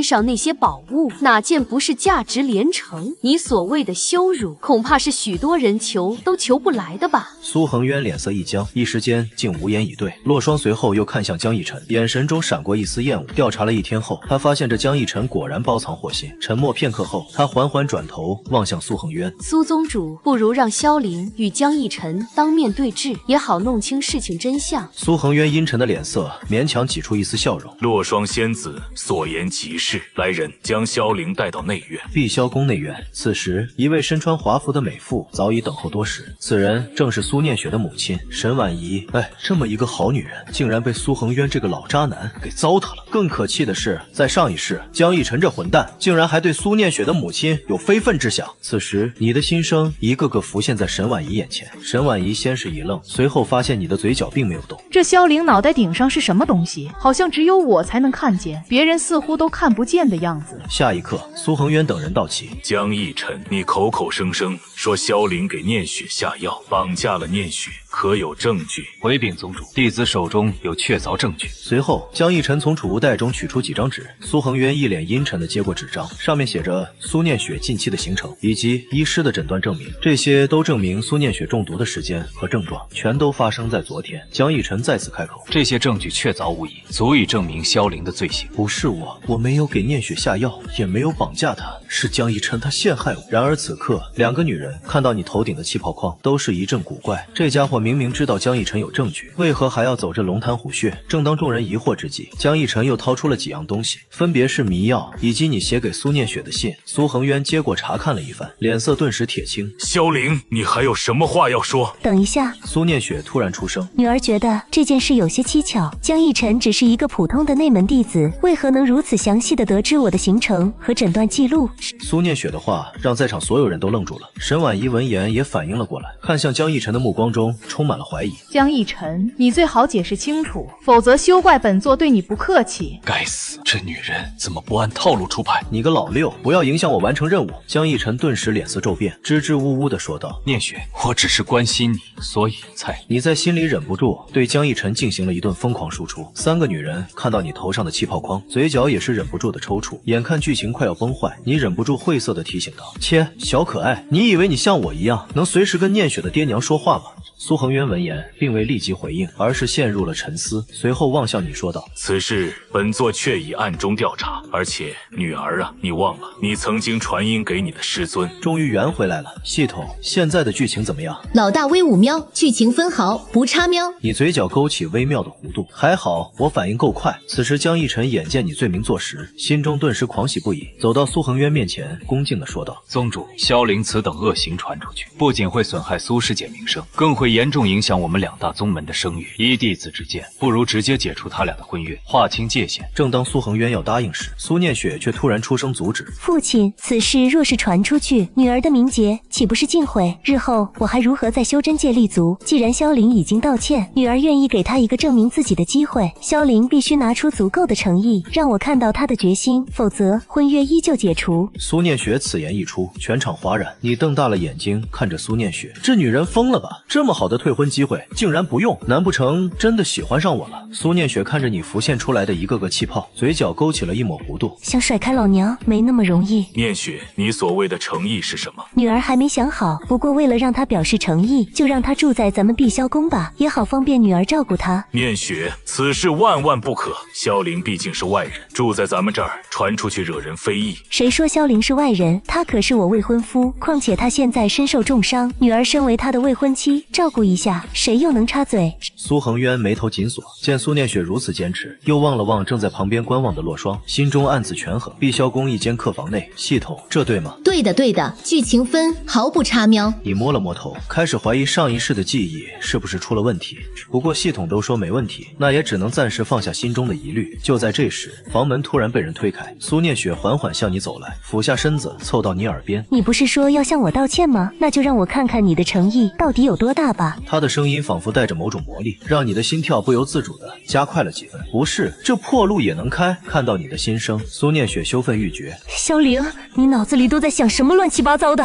上那些宝物，哪件不是价值连城？你所谓的羞辱，恐怕是许多人求都求不来的吧？苏恒渊脸色一僵，一时间竟无言以对。洛霜随后又看向江逸晨，眼神中闪过一丝厌恶。调查了一天后，他发现这江逸晨果然包藏祸心。沉默片刻后，他缓缓转头望向苏恒渊。苏宗主，不如让萧凌与江逸晨当面对质，也好弄清事情真相。苏恒渊阴沉的脸色勉强挤出一丝笑容。洛霜仙子所言极是，来人，将萧凌带到内院。碧霄宫内院，此时一位身穿华服的美妇早已等候多时。此人正是苏念雪的母亲沈婉仪。这么一个好女人，竟然被苏恒渊这个老渣男给糟蹋了。更可气的是，在上一世，江逸晨这混蛋竟然还对苏念雪的母亲有非分之想。此时，你的心声一个个浮现在沈婉仪眼前。沈婉仪先是一愣，随后发现你的嘴角并没有动。这萧凌脑袋顶上是什么东西？好像只有我才能看见，别人似乎都看不见的样子。下一刻，苏恒渊等人到齐。江逸晨，你口口声声说萧凌给念雪下药，绑架了念雪，可有证据？回禀宗主，弟子手中有确凿证据。随后，江逸晨从储物袋中取出几张纸，苏恒渊一脸阴沉地接过纸张，上面写着苏念雪近期的行程以及医师的诊断证明，这些都证明苏念雪中毒的时间和症状全都发生在昨天。江逸晨再次开口，这些证据确凿无疑，足以证明萧凌的罪行。不是我没有给念雪下药，也没有绑架她，是江逸晨他陷害我。然而此刻，两个女人看到你头顶的气泡框，都是一阵古怪。这家伙明明知道江逸晨有证据，为何还要走这龙潭虎穴？正当众人疑惑之际，江逸晨又掏出了几样东西，分别是迷药以及你写给苏念雪的信。苏恒渊接过查看了一番，脸色顿时铁青。萧凌，你还有什么话要说？等一下，苏念雪突然出声，女儿觉得这件事有些蹊跷。江逸晨只是一个普通的内门弟子，为何能如此详细的得知我的行程和诊断记录？苏念雪的话让在场所有人都愣住了。沈婉仪闻言也反应了过来，看向江逸晨的目光中充满了怀疑。江逸晨，你最好解释清楚，否则休怪本座对你不客气。该死，这女人怎么不按套路出牌？你个老六，不要影响我完成任务！江逸晨顿时脸色骤变，支支吾吾地说道：念雪，我只是关心你，所以才……你在心里忍不住对江逸晨进行了一顿疯狂输出。三个女人看到你头上的气泡框，嘴角也是忍不住的抽搐。眼看剧情快要崩坏，你忍不住晦涩地提醒道：切，小可爱，你以为你像我一样能随时跟念雪的爹娘说话吗？苏恒渊闻言并未立即回应，而是陷入了沉思，随后望向你说道：此事本座确已暗中调查，而且女儿啊，你忘了你曾经传音给你的师尊。终于圆回来了。系统，现在的剧情怎么样？老大威武喵，剧情分毫不差喵。你嘴角勾起微妙的弧度，还好我反应够快。此时江逸晨眼见你罪名坐实，心中顿时狂喜不已，走到苏恒渊面前，恭敬地说道：宗主，萧凌此等恶行传出去，不仅会损害苏师姐名声，更会严重影响我们两大宗门的声誉。依弟子之见，不如直接解除他俩的婚约，划清界限。正当苏恒渊要答应时，苏念雪却突然出声阻止。父亲，此事若是传出去，女儿的名节岂不是尽毁？日后我还如何在修真界立足？既然萧凌已经道歉，女儿愿意给他一个证明自己的机会，萧凌必须拿出足够的诚意，让我看到他的决心，否则婚约依旧解除。苏念雪此言一出，全场哗然。你瞪大了眼睛看着苏念雪，这女人疯了吧？这么好的退婚机会竟然不用，难不成真的喜欢上我了？苏念雪看着你浮现出来的一个个气泡，嘴角勾起了一抹弧度。想甩开老娘没那么容易。念雪，你所谓的诚意是什么？女儿还没想好，不过为了让她表示诚意，就让她住在咱们碧霄宫吧，也好方便女儿照顾她。念雪，此事万万不可。萧凌毕竟是外人，住在咱们这儿传出去惹人非议。谁说萧凌是外人？他可是我未婚夫，况且他现在身受重伤，女儿身为他的未婚妻，照照顾一下，谁又能插嘴？苏恒渊眉头紧锁，见苏念雪如此坚持，又望了望正在旁边观望的洛霜，心中暗自权衡。碧霄宫一间客房内，系统，这对吗？对的，对的，剧情分毫不差喵。你摸了摸头，开始怀疑上一世的记忆是不是出了问题。不过系统都说没问题，那也只能暂时放下心中的疑虑。就在这时，房门突然被人推开，苏念雪缓缓向你走来，俯下身子凑到你耳边。你不是说要向我道歉吗？那就让我看看你的诚意到底有多大吧。他的声音仿佛带着某种魔力，让你的心跳不由自主地加快了几分。不是，这破路也能开？看到你的心声，苏念雪羞愤欲绝。萧凌，你脑子里都在想什么乱七八糟的？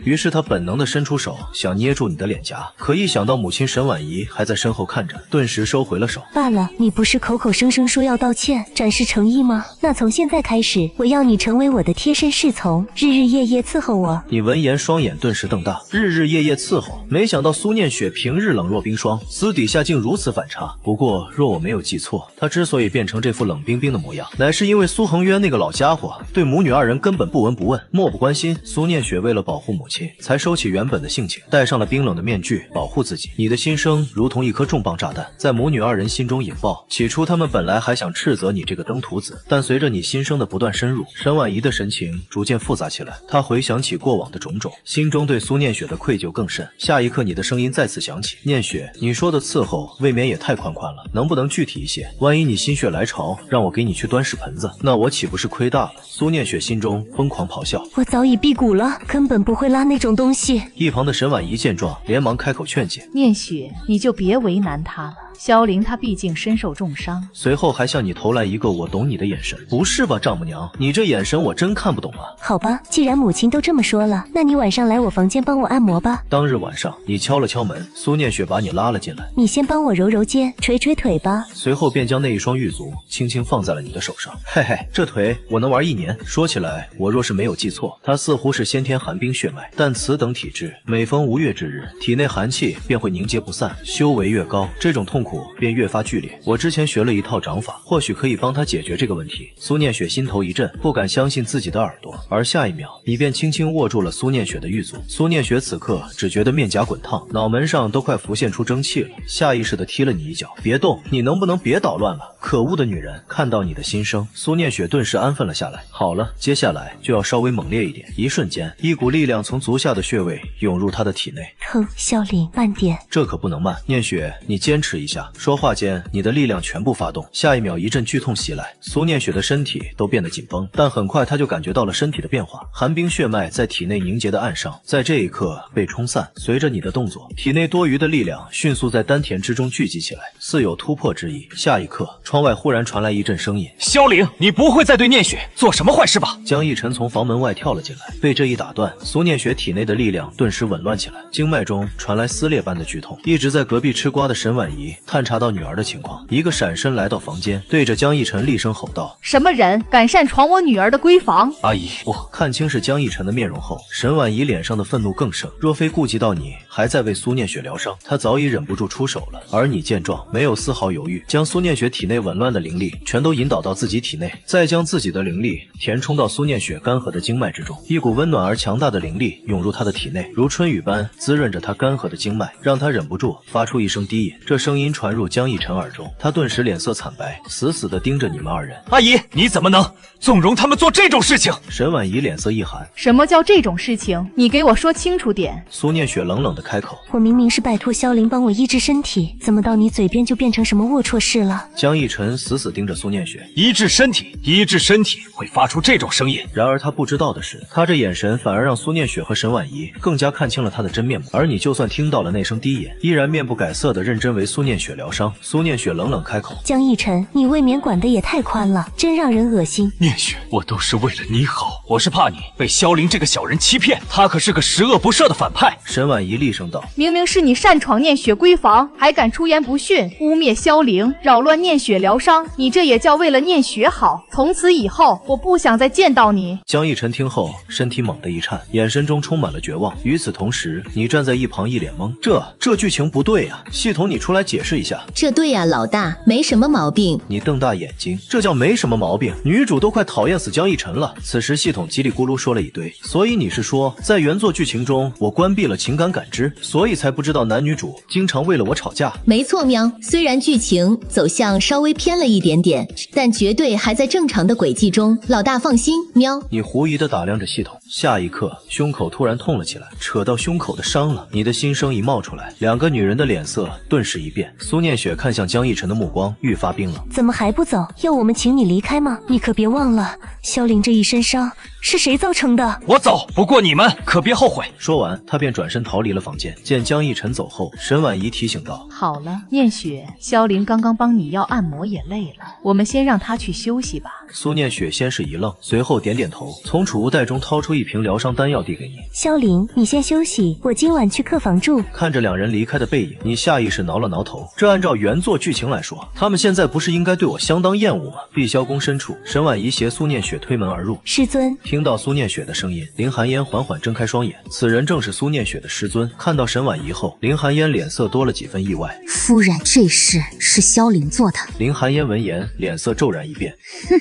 于是他本能地伸出手，想捏住你的脸颊，可一想到母亲沈婉仪还在身后看着，顿时收回了手。罢了，你不是口口声声说要道歉，展示诚意吗？那从现在开始，我要你成为我的贴身侍从，日日夜夜伺候我。你闻言双眼顿时瞪大，日日夜夜伺候。没想到苏念雪平日冷若冰霜，私底下竟如此反差。不过若我没有记错，她之所以变成这副冷冰冰的模样，乃是因为苏恒渊那个老家伙对母女二人根本不闻不问，漠不关心。苏念雪为了保护母亲，才收起原本的性情，戴上了冰冷的面具，保护自己。你的心声如同一颗重磅炸弹，在母女二人心中引爆。起初他们本来还想斥责你这个登徒子，但随着你心声的不断深入，沈婉仪的神情逐渐复杂起来。她回想起过往的种种，心中对苏念雪的愧疚更甚。下一刻，你的声音再次响起：念雪，你说的伺候未免也太宽了，能不能具体一些？万一你心血来潮，让我给你去端屎盆子，那我岂不是亏大了？苏念雪心中疯狂咆哮：我早已辟谷了，根本不会拉那种东西。一旁的沈婉仪见状，连忙开口劝解：念雪，你就别为难他了。萧凌他毕竟身受重伤，随后还向你投来一个我懂你的眼神。不是吧，丈母娘，你这眼神我真看不懂啊。好吧，既然母亲都这么说了，那你晚上来我房间帮我按摩吧。当日晚上，你敲了敲门，苏念雪把你拉了进来。你先帮我揉揉肩，捶捶腿吧。随后便将那一双玉足轻轻放在了你的手上。嘿嘿，这腿我能玩1年。说起来，我若是没有记错，它似乎是先天寒冰血脉，但此等体质，每逢无月之日，体内寒气便会凝结不散，修为越高，这种痛苦便越发剧烈。我之前学了一套掌法，或许可以帮他解决这个问题。苏念雪心头一震，不敢相信自己的耳朵，而下一秒，你便轻轻握住了苏念雪的玉足。苏念雪此刻只觉得面颊滚烫，脑门上都快浮现出蒸汽了，下意识地踢了你一脚：别动，你能不能别捣乱了？可恶的女人！看到你的心声，苏念雪顿时安分了下来。好了，接下来就要稍微猛烈一点。一瞬间，一股力量从足下的穴位涌入她的体内。哼，萧凌，慢点，这可不能慢。念雪，你坚持一下。说话间，你的力量全部发动。下一秒，一阵剧痛袭来，苏念雪的身体都变得紧绷，但很快她就感觉到了身体的变化，寒冰血脉在体内凝结的暗伤，在这一刻被冲散。随着你的动作，体内多余的力量迅速在丹田之中聚集起来，似有突破之意。下一刻，窗外忽然传来一阵声音：萧凌，你不会再对念雪做什么坏事吧？江逸晨从房门外跳了进来，被这一打断，苏念雪体内的力量顿时紊乱起来，经脉中传来撕裂般的剧痛。一直在隔壁吃瓜的沈婉仪探查到女儿的情况，一个闪身来到房间，对着江逸晨厉声吼道：什么人敢擅闯我女儿的闺房？阿姨，我看清是江逸晨的面容后，沈婉仪脸上的愤怒更盛。若非顾及到你还在为苏念雪疗伤，她早已忍不住出手了。而你见状，没有丝毫犹豫，将苏念雪体内紊乱的灵力全都引导到自己体内，再将自己的灵力填充到苏念雪干涸的经脉之中。一股温暖而强大的灵力涌入她的体内，如春雨般滋润着她干涸的经脉，让她忍不住发出一声低吟。这声音传入江逸晨耳中，他顿时脸色惨白，死死地盯着你们二人。阿姨，你怎么能纵容他们做这种事情？沈婉仪脸色一寒：什么叫这种事情？你给我说清楚点。苏念雪冷冷地开口：我明明是拜托萧凌帮我医治身体，怎么到你嘴边就变成什么龌龊事了？江逸晨死死盯着苏念雪：医治身体会发出这种声音。然而他不知道的是，他这眼神反而让苏念雪和沈婉仪更加看清了他的真面目。而你就算听到了那声低吟，依然面不改色地认真为苏念雪疗伤。苏念雪冷冷开口：江逸晨，你未免管得也太宽了，真让人恶心。念雪，我都是为了你好，我是怕你被萧凌这个小人欺骗，他可是个十恶不赦的反派。沈婉仪厉声道：明明是你擅闯念雪闺房，还敢出言不逊，污蔑萧凌，扰乱念雪血疗伤，你这也叫为了念雪好？从此以后，我不想再见到你。江逸晨听后，身体猛地一颤，眼神中充满了绝望。与此同时，你站在一旁一脸懵，这剧情不对呀！系统，你出来解释一下。这对呀，老大，没什么毛病。你瞪大眼睛，这叫没什么毛病？女主都快讨厌死江逸晨了。此时系统叽里咕噜说了一堆，所以你是说，在原作剧情中，我关闭了情感感知，所以才不知道男女主经常为了我吵架。没错，喵。虽然剧情走向稍微偏了一点点，但绝对还在正常的轨迹中。老大放心，喵。你狐疑地打量着系统，下一刻胸口突然痛了起来，扯到胸口的伤了。你的心声一冒出来，两个女人的脸色顿时一变。苏念雪看向江逸晨的目光愈发冰冷。怎么还不走？要我们请你离开吗？你可别忘了，萧凌这一身伤是谁造成的？我走，不过你们可别后悔。说完，他便转身逃离了房间。见江逸晨走后，沈婉仪提醒道：好了，念雪，萧凌刚刚帮你要按摩也累了，我们先让他去休息吧。苏念雪先是一愣，随后点点头，从储物袋中掏出一瓶疗伤丹药递给你。萧凌，你先休息，我今晚去客房住。看着两人离开的背影，你下意识挠了挠头。这按照原作剧情来说，他们现在不是应该对我相当厌恶吗？碧霄宫深处，沈婉仪携苏念雪推门而入。师尊。听到苏念雪的声音，林寒烟缓缓睁开双眼，此人正是苏念雪的师尊。看到沈婉仪后，林寒烟脸色多了几分意外。夫人，这事是萧凌做的。林寒烟闻言，脸色骤然一变。哼，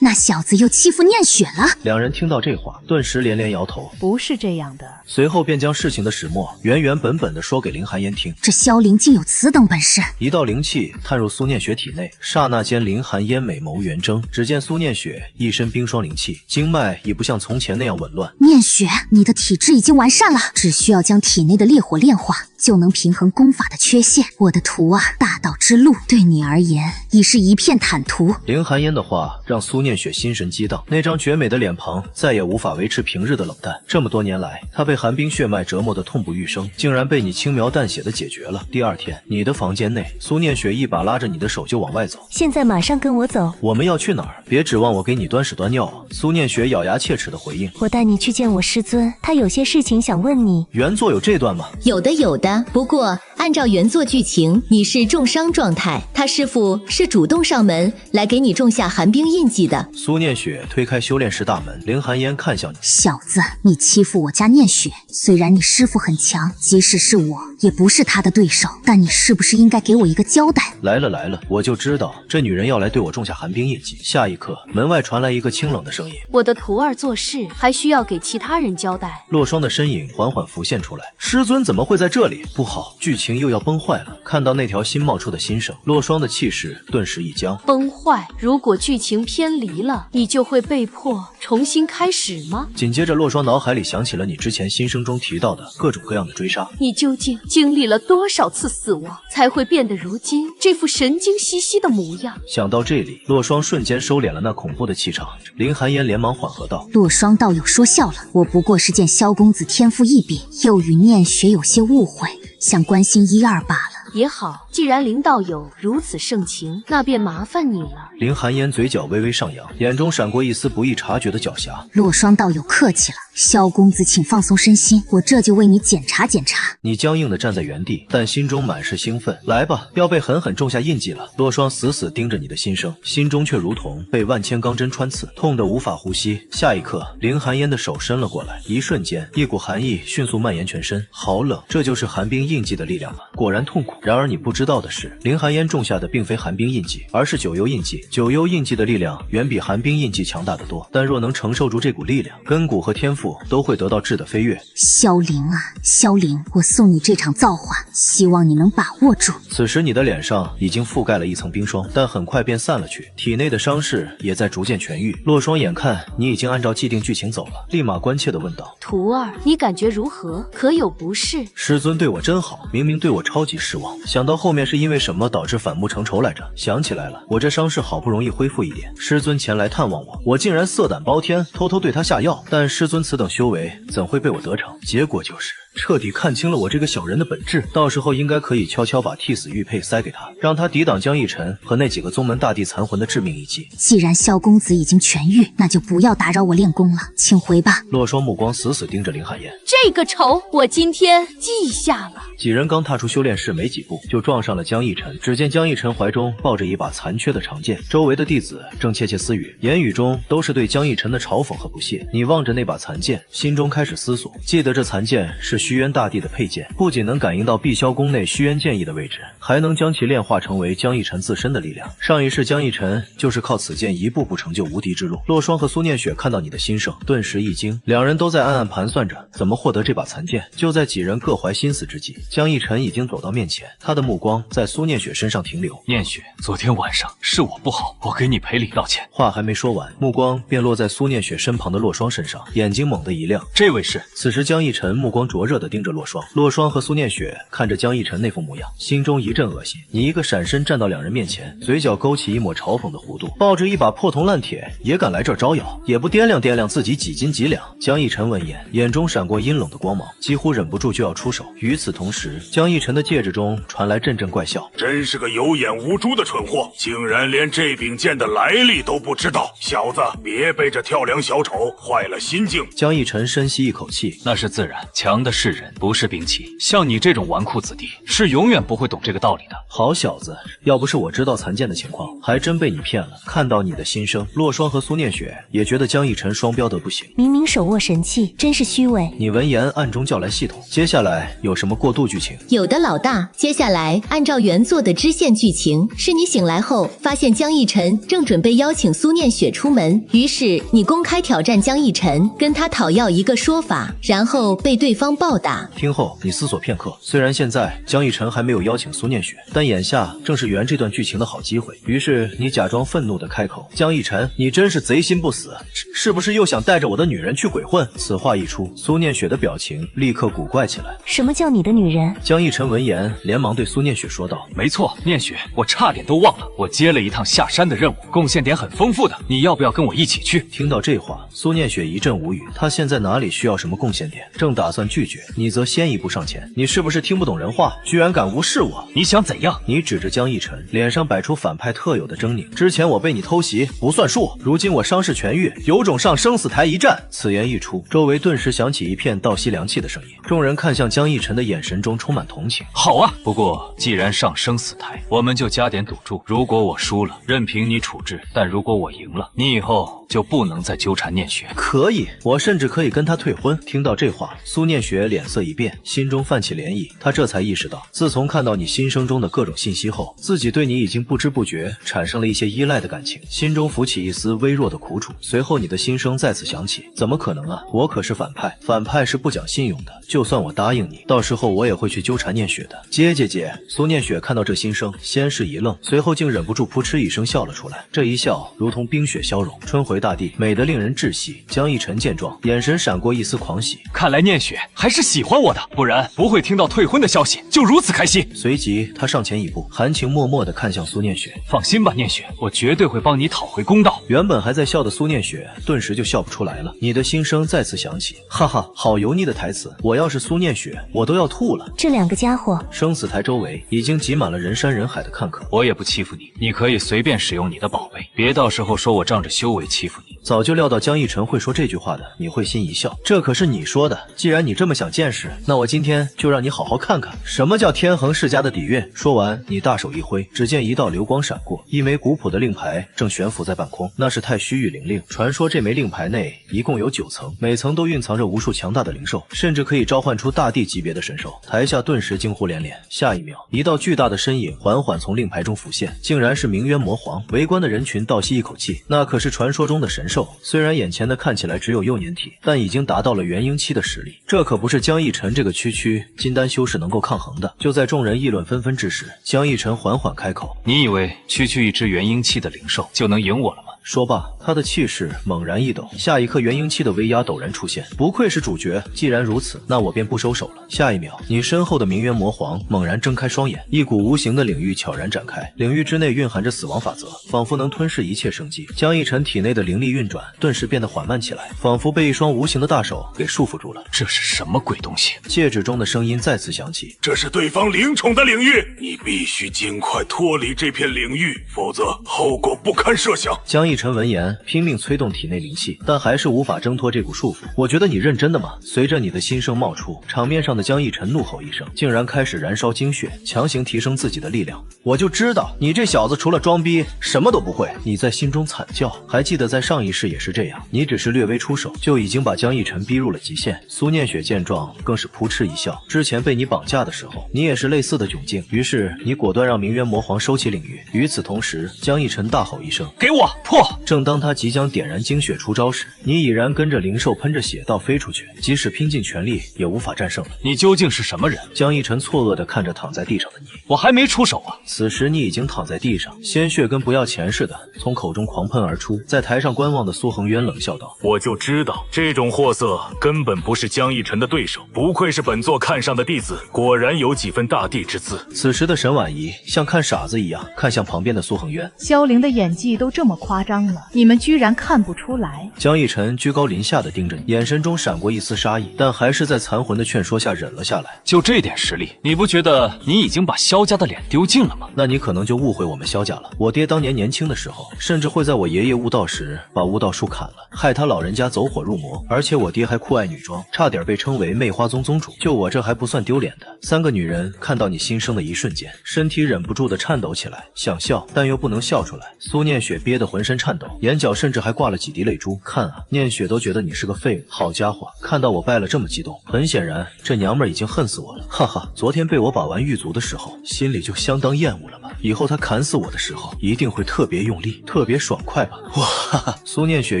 那小子又欺负念雪了。两人听到这话，顿时连连摇头。不是这样的。随后便将事情的始末原原本本的说给林寒烟听。这萧凌竟有此等本事！一道灵气探入苏念雪体内，刹那间林寒烟美眸圆睁，只见苏念雪一身冰霜灵气，经脉已不像从前那样紊乱。念雪，你的体质已经完善了，只需要将体内的烈火炼化，就能平衡功法的缺陷。我的图啊，大道之路对你而言已是一片坦途。林寒烟的话让苏念雪心神激荡，那张绝美的脸庞再也无法维持平日的冷淡。这么多年来，她被寒冰血脉折磨得痛不欲生，竟然被你轻描淡写的解决了。第二天，你的房间内，苏念雪一把拉着你的手就往外走。现在马上跟我走。我们要去哪儿？别指望我给你端屎端尿啊！苏念雪咬牙切齿的回应。我带你去见我师尊，他有些事情想问你。原作有这段吗？有的，不过按照原作剧情，你是重伤状态，他师父是主动上门来给你种下寒冰印记的。苏念雪推开修炼室大门，林寒烟看向你。小子，你欺负我家念雪，虽然你师父很强，即使是我也不是他的对手，但你是不是应该给我一个交代？来了，我就知道这女人要来对我种下寒冰印记。下一刻，门外传来一个清冷的声音：我的徒儿做事还需要给其他人交代。洛霜的身影缓缓浮现出来，师尊怎么会在这里？不好，剧情又要崩坏了。看到那条新冒出的新生，洛霜的气势顿时一僵。崩坏？如果剧情偏离了，你就会被迫重新开始吗？紧接着，洛霜脑海里想起了你之前新生中提到的各种各样的追杀。你究竟经历了多少次死亡，才会变得如今这副神经兮兮的模样？想到这里，洛霜瞬间收敛了那恐怖的气场。林寒烟连忙缓和道：洛霜道友说笑了，我不过是见萧公子天赋异禀，又与念雪有些误会，想关心一二罢了。也好，既然林道友如此盛情，那便麻烦你了。林寒烟嘴角微微上扬，眼中闪过一丝不易察觉的狡黠。洛霜道友客气了，萧公子请放松身心，我这就为你检查检查。你僵硬地站在原地，但心中满是兴奋。来吧，要被狠狠种下印记了。洛霜死死盯着你的心声，心中却如同被万千钢针穿刺，痛得无法呼吸。下一刻，林寒烟的手伸了过来，一瞬间，一股寒意迅速蔓延全身。好冷，这就是寒冰印记的力量吗？果然痛苦。然而你不知道的是，林寒烟种下的并非寒冰印记，而是九幽印记。九幽印记的力量远比寒冰印记强大得多，但若能承受住这股力量，根骨和天赋都会得到质的飞跃。萧凌啊，萧凌，我送你这场造化，希望你能把握住。此时你的脸上已经覆盖了一层冰霜，但很快便散了去，体内的伤势也在逐渐痊愈。洛霜眼看你已经按照既定剧情走了，立马关切地问道：徒儿，你感觉如何？可有不适？师尊对我真好，明明对我超级失望，想到后面是因为什么导致反目成仇来着。想起来了，我这伤势好不容易恢复一点，师尊前来探望我竟然色胆包天，偷偷对他下药。但师尊此等修为怎会被我得逞？结果就是彻底看清了我这个小人的本质，到时候应该可以悄悄把替死玉佩塞给他，让他抵挡江逸尘和那几个宗门大帝残魂的致命一击。既然萧公子已经痊愈，那就不要打扰我练功了，请回吧。洛霜目光死死盯着林寒烟，这个仇我今天记下了。几人刚踏出修炼室没几步，就撞上了江逸尘。只见江逸尘怀中抱着一把残缺的长剑，周围的弟子正窃窃私语，言语中都是对江逸尘的嘲讽和不屑。你望着那把残剑，心中开始思索，记得这残剑是虚渊大帝的佩剑，不仅能感应到碧霄宫内虚渊剑意的位置，还能将其炼化成为江逸尘自身的力量。上一世江逸尘就是靠此剑一步步成就无敌之路。洛霜和苏念雪看到你的心声，顿时一惊，两人都在暗暗盘算着怎么获得这把残剑。就在几人各怀心思之际，江逸尘已经走到面前，他的目光在苏念雪身上停留。念雪，昨天晚上是我不好，我给你赔礼道歉。话还没说完，目光便落在苏念雪身旁的洛霜身上，眼睛猛地一亮。这位是？此时江逸尘目光灼热地盯着洛霜，洛霜和苏念雪看着江逸尘那副模样，心中一阵恶心。你一个闪身站到两人面前，嘴角勾起一抹嘲讽的弧度，抱着一把破铜烂铁也敢来这儿招摇，也不掂量掂量自己几斤几两。江逸尘闻言，眼中闪过阴冷的光芒，几乎忍不住就要出手。与此同时，江逸尘的戒指中传来阵阵怪笑，真是个有眼无珠的蠢货，竟然连这柄剑的来历都不知道。小子，别被这跳梁小丑坏了心境。江逸尘深吸一口气，那是自然，强的是人，不是兵器。像你这种纨绔子弟，是永远不会懂这个道理的。好小子，要不是我知道残剑的情况，还真被你骗了。看到你的心声，洛霜和苏念雪也觉得江逸尘双标得不行，明明手握神器，真是虚伪。你闻言暗中叫来系统，接下来有什么过渡剧情？有的老大，接下来按照原作的支线剧情，是你醒来后发现江逸尘正准备邀请苏念雪出门，于是你公开挑战江逸尘，跟他讨要一个说法，然后被对方暴打。听后你思索片刻，虽然现在江逸尘还没有邀请苏念雪，但眼下正是圆这段剧情的好机会，于是你假装愤怒地开口：江逸尘，你真是贼心不死，是不是又想带着我的女人去鬼混？此话一出，苏念雪的表情立刻古怪起来。什么叫你的女人？江逸尘闻言连忙对苏念雪说道：没错，念雪，我差点都忘了，我接了一趟下山的任务，贡献点很丰富的，你要不要跟我一起去？听到这话，苏念雪一阵无语，她现在哪里需要什么贡献点，正打算拒绝，你则先一步上前。你是不是听不懂人话，居然敢无视我？你想怎样？你指着江逸尘，脸上摆出反派特有的狰狞。之前我被你偷袭不算数，如今我伤势痊愈，有种上生死台一战。此言一出，周围顿时响起一片倒吸凉气的声音，众人看向江逸尘的眼神中充满同情。好啊，不过既然上生死台，我们就加点赌注，如果我输了，任凭你处置，但如果我赢了，你以后就不能再纠缠念雪。可以，我甚至可以跟他退婚。听到这话，苏念雪脸色一变，心中泛起涟漪，她这才意识到，自从看到你心声中的各种信息后，自己对你已经不知不觉产生了一些依赖的感情，心中浮起一丝微弱的苦楚。随后你的心声再次响起，怎么可能啊，我可是反派，反派是不讲信用的，就算我答应你，到时候我也会去纠缠念雪的。姐。苏念雪看到这心声，先是一愣，随后竟忍不住扑哧一声笑了出来，这一笑如同冰雪消融，春回大地，美得令人窒息。江逸尘见状，眼神闪过一丝狂喜，看来念雪还是喜欢我的，不然不会听到退婚的消息就如此开心。随即他上前一步，含情脉脉地看向苏念雪，放心吧念雪，我绝对会帮你讨回公道。原本还在笑的苏念雪顿时就笑不出来了，你的心声再次响起，哈哈，好油腻的台词，我要是苏念雪我都要吐了。这两个家伙。生死台周围已经挤满了人山人海的看客，我也不欺负你，你可以随便使用你的宝贝，别到时候说我仗着修为欺负你。早就料到江逸尘会说这句话的，你会心一笑，这可是你说的，既然你这么想见识，那我今天就让你好好看看什么叫天恒世家的底蕴。说完，你大手一挥，只见一道流光闪过，一枚古朴的令牌正悬浮在半空，那是太虚御灵令。传说这枚令牌内一共有9层，每层都蕴藏着无数强大的灵兽，甚至可以召唤出大帝级别的神兽。台下顿时惊呼连连，下一秒，一道巨大的身影缓缓从令牌中浮现，竟然是明渊魔皇。围观的人群倒吸一口气，那可是传说中的神兽，虽然眼前的看起来只有幼年体，但已经达到了元婴期的实力，这可不是江逸尘这个区金丹修士能够抗衡的。就在众人议论纷纷之时，江逸尘缓缓开口：你以为区一只元婴期的灵兽就能赢我了吗？说罢，他的气势猛然一抖，下一刻元婴期的威压陡然出现。不愧是主角，既然如此，那我便不收手了。下一秒，你身后的明渊魔皇猛然睁开双眼，一股无形的领域悄然展开，领域之内蕴含着死亡法则，仿佛能吞噬一切生机。江逸晨体内的灵力运转顿时变得缓慢起来，仿佛被一双无形的大手给束缚住了。这是什么鬼东西？戒指中的声音再次响起，这是对方灵宠的领域，你必须尽快脱离这片领域，否则后果不堪设想。江逸晨闻言拼命催动体内灵气，但还是无法挣脱这股束缚。我觉得你认真的吗？随着你的心声冒出，场面上的江逸晨怒吼一声，竟然开始燃烧精血，强行提升自己的力量。我就知道你这小子除了装逼什么都不会。你在心中惨叫，还记得在上一世也是这样，你只是略微出手就已经把江逸晨逼入了极限。苏念雪见状更是扑哧一笑，之前被你绑架的时候，你也是类似的窘境，于是你果断让明渊魔皇收起领域。与此同时，江逸晨大吼一声，给我破！正当他即将点燃精血出招时，你已然跟着灵兽喷着血倒飞出去，即使拼尽全力也无法战胜了。你究竟是什么人？江逸晨错愕地看着躺在地上的你，我还没出手啊！此时你已经躺在地上，鲜血跟不要钱似的从口中狂喷而出。在台上观望的苏恒渊冷笑道，我就知道这种货色根本不是江逸晨的对手，不愧是本座看上的弟子，果然有几分大帝之姿。此时的沈婉仪像看傻子一样看向旁边的苏恒渊，萧凌的演技都这么夸张了，你们居然看不出来？江逸晨居高临下的盯着你，眼神中闪过一丝杀意，但还是在残魂的劝说下忍了下来。就这点实力，你不觉得你已经把萧家的脸丢尽了吗？那你可能就误会我们萧家了。我爹当年年轻的时候，甚至会在我爷爷悟道时把悟道树砍了，害他老人家走火入魔。而且我爹还酷爱女装，差点被称为媚花宗宗主。就我这还不算丢脸的。三个女人看到你新生的一瞬间，身体忍不住的颤抖起来，想笑但又不能笑出来。苏念雪憋得浑身颤抖，眼角甚至还挂了几滴泪珠。看啊，念雪都觉得你是个废物。好家伙，看到我败了这么激动，很显然这娘们儿已经恨死我了。哈哈，昨天被我把玩狱卒的时候，心里就相当厌恶了吧？以后他砍死我的时候，一定会特别用力，特别爽快吧？哇哈哈！苏念雪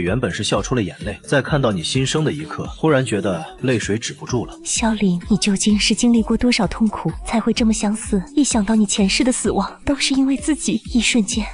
原本是笑出了眼泪，在看到你新生的一刻，忽然觉得泪水止不住了。萧凌，你究竟是经历过多少痛苦，才会这么相似？一想到你前世的死亡，都是因为自己，一瞬间，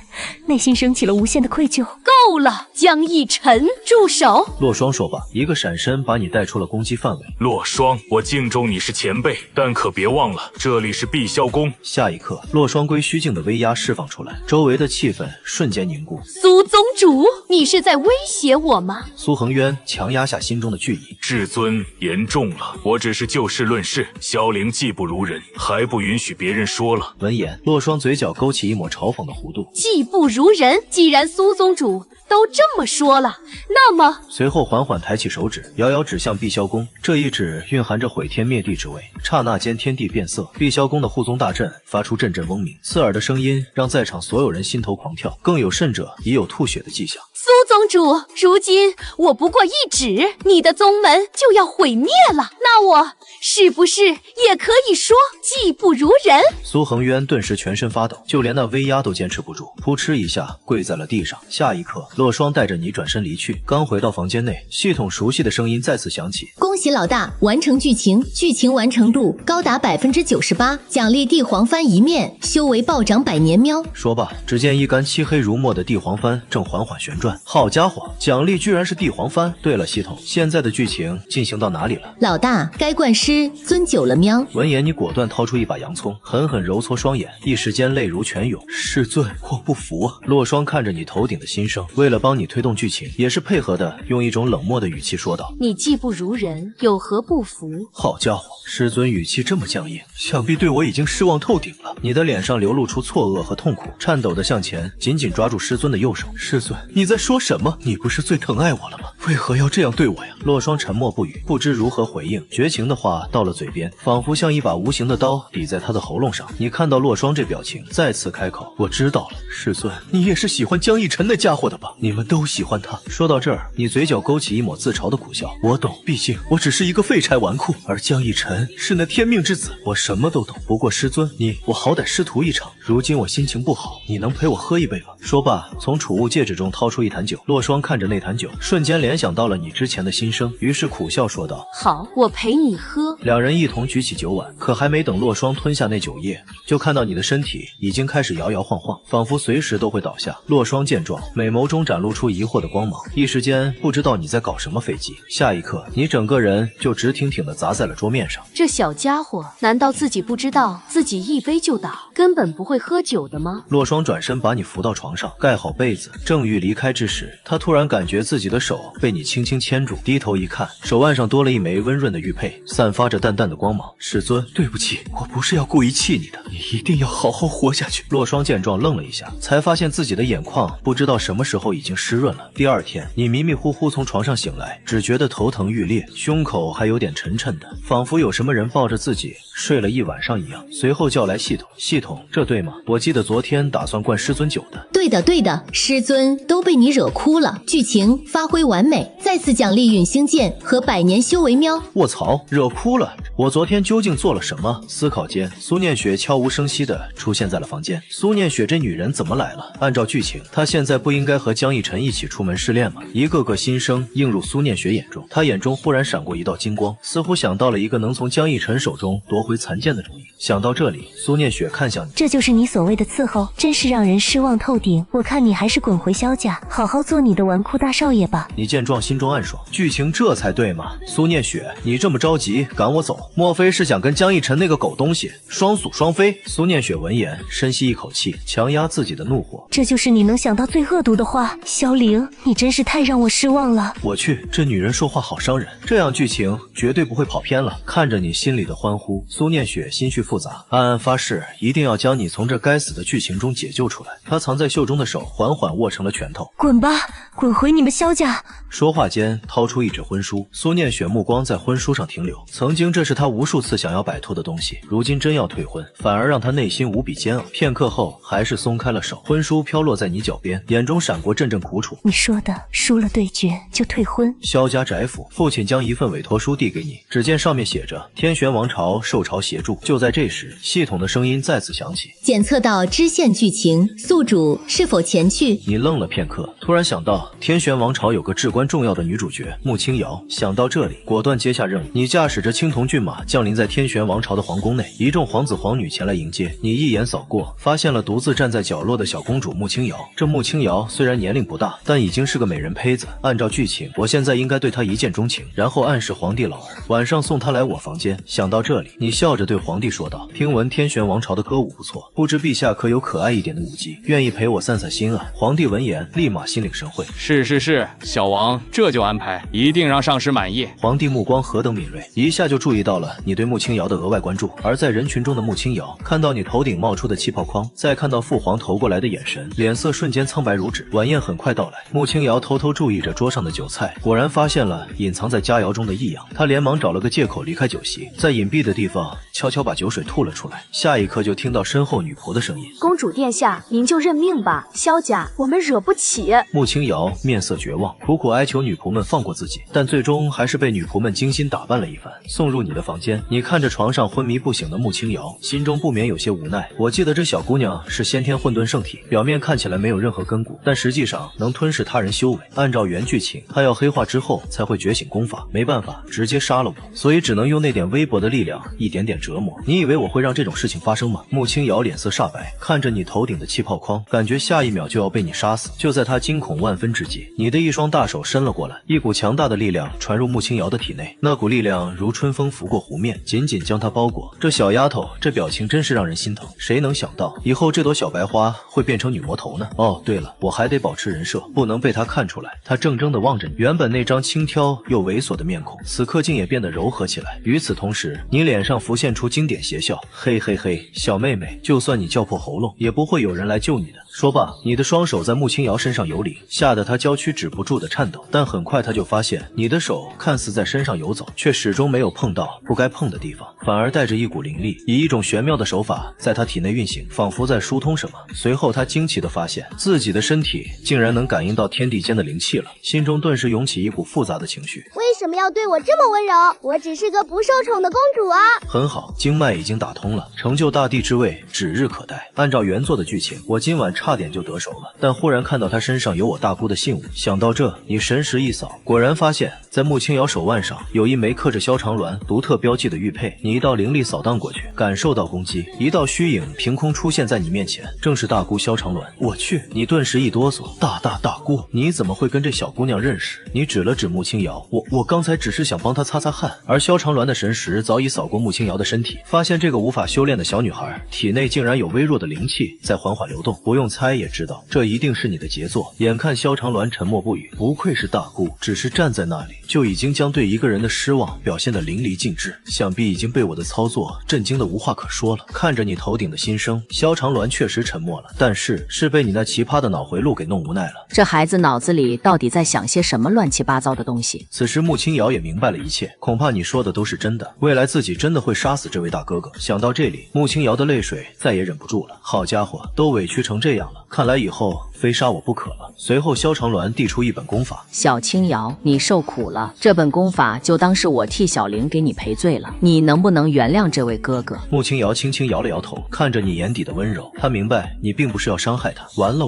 内心升起了无限的愧疚。够了，江逸晨，住手！洛霜说罢，一个闪身把你带出了攻击范围。洛霜，我敬重你是前辈，但可别忘了，这里是碧霄宫。下一刻，洛霜归虚境的威压释放出来，周围的气氛瞬间凝固。苏宗主，你是在威胁我吗？苏恒渊强压下心中的惧意，至尊言重了，我只是就事论事。萧凌技不如人，还不允许别人说了。闻言，洛霜嘴角勾起一抹嘲讽的弧度。技不如人，既然苏宗主都这么说了，那么……随后缓缓抬起手指，遥遥指向碧霄宫。这一指蕴含着毁天灭地之威，刹那间天地变色，碧霄宫的护宗大阵发出阵阵嗡鸣，刺耳的声音让在场所有人心头狂跳，更有甚者已有吐血的迹象。苏宗主，如今我不过一指，你的宗门就要毁灭了，那我是不是也可以说技不如人？苏恒渊顿时全身发抖，就连那威压都坚持不住，扑哧一下跪在了地上。下一刻，洛霜带着你转身离去。刚回到房间内，系统熟悉的声音再次响起：恭喜老大完成剧情，剧情完成度高达98%，奖励地黄幡一面，修为暴涨100年喵。说罢，只见一杆漆黑如墨的地黄幡正缓缓旋转。好家伙，奖励居然是地黄幡！对了，系统，现在的剧情进行到哪里了？老大，该灌师尊久了喵。闻言，你果断掏出一把洋葱，狠狠揉搓双眼，一时间泪如泉涌。师尊，我不服啊！洛霜看着你头顶的新生，为了帮你推动剧情，也是配合的用一种冷漠的语气说道：你技不如人，有何不服？好家伙，师尊语气这么僵硬，想必对我已经失望透顶了。你的脸上流露出错愕和痛苦，颤抖的向前，紧紧抓住师尊的右手。师尊，你在说什么？你不是最疼爱我了吗？为何要这样对我呀？洛霜沉默不语，不知如何回应。绝情的话到了嘴边，仿佛像一把无形的刀抵在他的喉咙上。你看到洛霜这表情，再次开口：我知道了，师尊，你也是喜欢江逸晨那家伙的吧？你们都喜欢他。说到这儿，你嘴角勾起一抹自嘲的苦笑。我懂，毕竟我只是一个废柴纨绔，而江逸晨是那天命之子，我什么都懂。不过师尊，我好歹师徒一场，如今我心情不好，你能陪我喝一杯吗？说罢，从储物戒指中掏出一坛酒。洛霜看着那坛酒，瞬间联想到了你之前的心声，于是苦笑说道：“好，我陪你喝。”两人一同举起酒碗，可还没等洛霜吞下那酒液，就看到你的身体已经开始摇摇晃晃，仿佛随时都会倒下。洛霜见状，美眸中展露出疑惑的光芒，一时间不知道你在搞什么飞机。下一刻，你整个人就直挺挺地砸在了桌面上。这小家伙，难道自己不知道自己一杯就倒，根本不会喝酒的吗？洛霜转身把你扶到床上，盖好被子，正欲离开之时，他突然感觉自己的手被你轻轻牵住，低头一看，手腕上多了一枚温润的玉佩，散发着淡淡的光芒。师尊，对不起，我不是要故意气你的，你一定要好好活下去。洛霜见状愣了一下，才发现自己的眼眶不知道什么时候已经湿润了。第二天，你迷迷糊糊从床上醒来，只觉得头疼欲裂，胸口还有点沉沉的，仿佛有什么人抱着自己睡了一晚上一样。随后叫来系统，系统，这对吗？我记得昨天打算灌师尊酒的。对的对的，师尊都被你惹哭了，剧情发挥完美，再次奖励陨星剑和百年修为喵。卧槽，惹哭了！我昨天究竟做了什么？思考间，苏念雪悄无声息地出现在了房间。苏念雪这女人怎么来了？按照剧情，她现在不应该和江逸晨一起出门试炼吗？一个个心声映入苏念雪眼中，她眼中忽然闪过一道金光，似乎想到了一个能从江逸晨手中夺回残剑的主意。想到这里，苏念雪看向你，这就是你所谓的伺候，真是让人失望透顶。我看你还是滚回萧家，好好做你的纨绔大少爷吧。你见状心中暗爽，剧情这才对嘛。苏念雪，你这么着急赶我走，莫非是想跟江逸晨那个狗东西双宿双飞？苏念雪闻言深吸一口气，强压自己的怒火。这就是你能想到最恶毒的话？萧凌，你真是太让我失望了。我去，这女人说话好伤人，这样剧情绝对不会跑偏了。看着你心里的欢呼，苏念雪心绪复杂，暗暗发誓一定要将你从这该死的剧情中解救出来。她藏在袖中的手缓缓握成了拳头。滚吧，滚回你们萧家！说话间掏出一纸婚书，苏念雪目光在婚书上停留。曾经这是她无数次想要摆脱的东西，如今真要退婚，反而让她内心无比煎熬。片刻后还是松开了手，婚书飘落在你脚边，眼中闪过阵阵苦楚。你说的输了对决就退婚？萧家宅府，父亲将一份委托书递给你，只见上面写着天玄王朝受朝协助。就在这时，系统的声音再次响起，检测到支线剧情，宿主是否前去？你愣了片刻，突然想到天玄王朝有个至关重要的女主角穆清瑶，想到这里果断接下任务。你驾驶着青铜骏马降临在天玄王朝的皇宫内，一众皇子皇女前来迎接你，一眼扫过，发现了独自站在角落的小公主穆清瑶。这穆清瑶虽然年龄不大，但已经是个美人胚子。按照剧情，我现在应该对她一见钟情，然后暗示皇帝老儿晚上送她来我房间。想到这里，你笑着对皇帝说道：听闻天玄王朝的歌舞不错，不知陛下可有可爱一点的舞姬，愿意陪我散散心啊？皇帝闻言立马心领神会，是，小王这就安排，一定让上师满意。皇帝目光何等敏锐，一下就注意到了你对穆清瑶的额外关注。而在人群中的穆清瑶看到你头顶冒出的气泡框，再看到父皇投过来的眼神，脸色瞬间苍白如纸。晚宴很快到来，穆清瑶偷偷注意着桌上的酒菜，果然发现了隐藏在佳肴中的异样。他连忙找了个借口离开酒席，在隐蔽的地方悄悄把酒水吐了出来。下一刻就听到身后女仆的声音：公主殿下，您就认命吧，萧家我们惹不起。穆清瑶面色绝望，苦苦哀求女仆们放过自己，但最终还是被女仆们精心打扮了一番，送入你的房间。你看着床上昏迷不醒的穆清瑶，心中不免有些无奈。我记得这小姑娘是先天混沌圣体，表面看起来没有任何根骨，但实际上能吞噬他人修为。按照原剧情，她要黑化之后才会觉醒功法，没办法，直接杀了我，所以只能用那点微薄的力量一点点折磨。你以为我会让这种事情发生吗？穆清瑶脸色煞白，看着你头顶的气泡框，感觉下一秒就要被你杀死。就在她惊恐万分之际，你的一双大手伸了过来，一股强大的力量传入穆清瑶的体内，那股力量如春风拂过湖面，紧紧将她包裹。这小丫头这表情真是让人心疼，谁能想到以后这朵小白花会变成女魔头呢？哦对了，我还得保持人设，不能被她看出来。她怔怔地望着你，原本那张轻佻又猥琐的面孔，此刻竟也变得柔和起来。与此同时，你脸上浮现出经典邪笑，嘿嘿嘿，小妹妹，就算你叫破喉咙，也不会有人来救你的。说罢，你的双手在穆清瑶身上游离，吓得她娇躯止不住的颤抖。但很快她就发现，你的手看似在身上游走，却始终没有碰到不该碰的地方，反而带着一股灵力，以一种玄妙的手法在她体内运行，仿佛在疏通什么。随后她惊奇地发现，自己的身体竟然能感应到天地间的灵气了，心中顿时涌起一股复杂的情绪。为什么要对我这么温柔？我只是个不受宠的公主啊！很好，好，经脉已经打通了，成就大帝之位指日可待。按照原作的剧情，我今晚差点就得手了，但忽然看到他身上有我大姑的信物，想到这，你神识一扫，果然发现在穆清瑶手腕上有一枚刻着萧长鸾独特标记的玉佩。你一道灵力扫荡过去，感受到攻击，一道虚影凭空出现在你面前，正是大姑萧长鸾。我去，你顿时一哆嗦，大姑，你怎么会跟这小姑娘认识？你指了指穆清瑶，我刚才只是想帮她擦擦汗。而萧长鸾的神识早已扫过穆清瑶的身体，发现这个无法修炼的小女孩体内竟然有微弱的灵气在缓缓流动，不用猜也知道这一定是你的杰作。眼看萧长鸾沉默不语，不愧是大姑，只是站在那里就已经将对一个人的失望表现得淋漓尽致，想必已经被我的操作震惊得无话可说了。看着你头顶的新生，萧长鸾确实沉默了，但是被你那奇葩的脑回路给弄无奈了。这孩子脑子里到底在想些什么乱七八糟的东西？此时穆清瑶也明白了一切，恐怕你说的都是真的，未来自己真的会杀死这位大哥哥。想到这里，穆清瑶的泪水再也忍不住了。好家伙，都委屈成这样了，看来以后非杀我不可了。随后萧长鸾递出一本功法，小清瑶，你受苦了，这本功法就当是我替小玲给你赔罪了，你能不能原谅这位哥哥？穆清瑶轻轻摇了摇头，看着你眼底的温柔，她明白你并不是要伤害她。完了，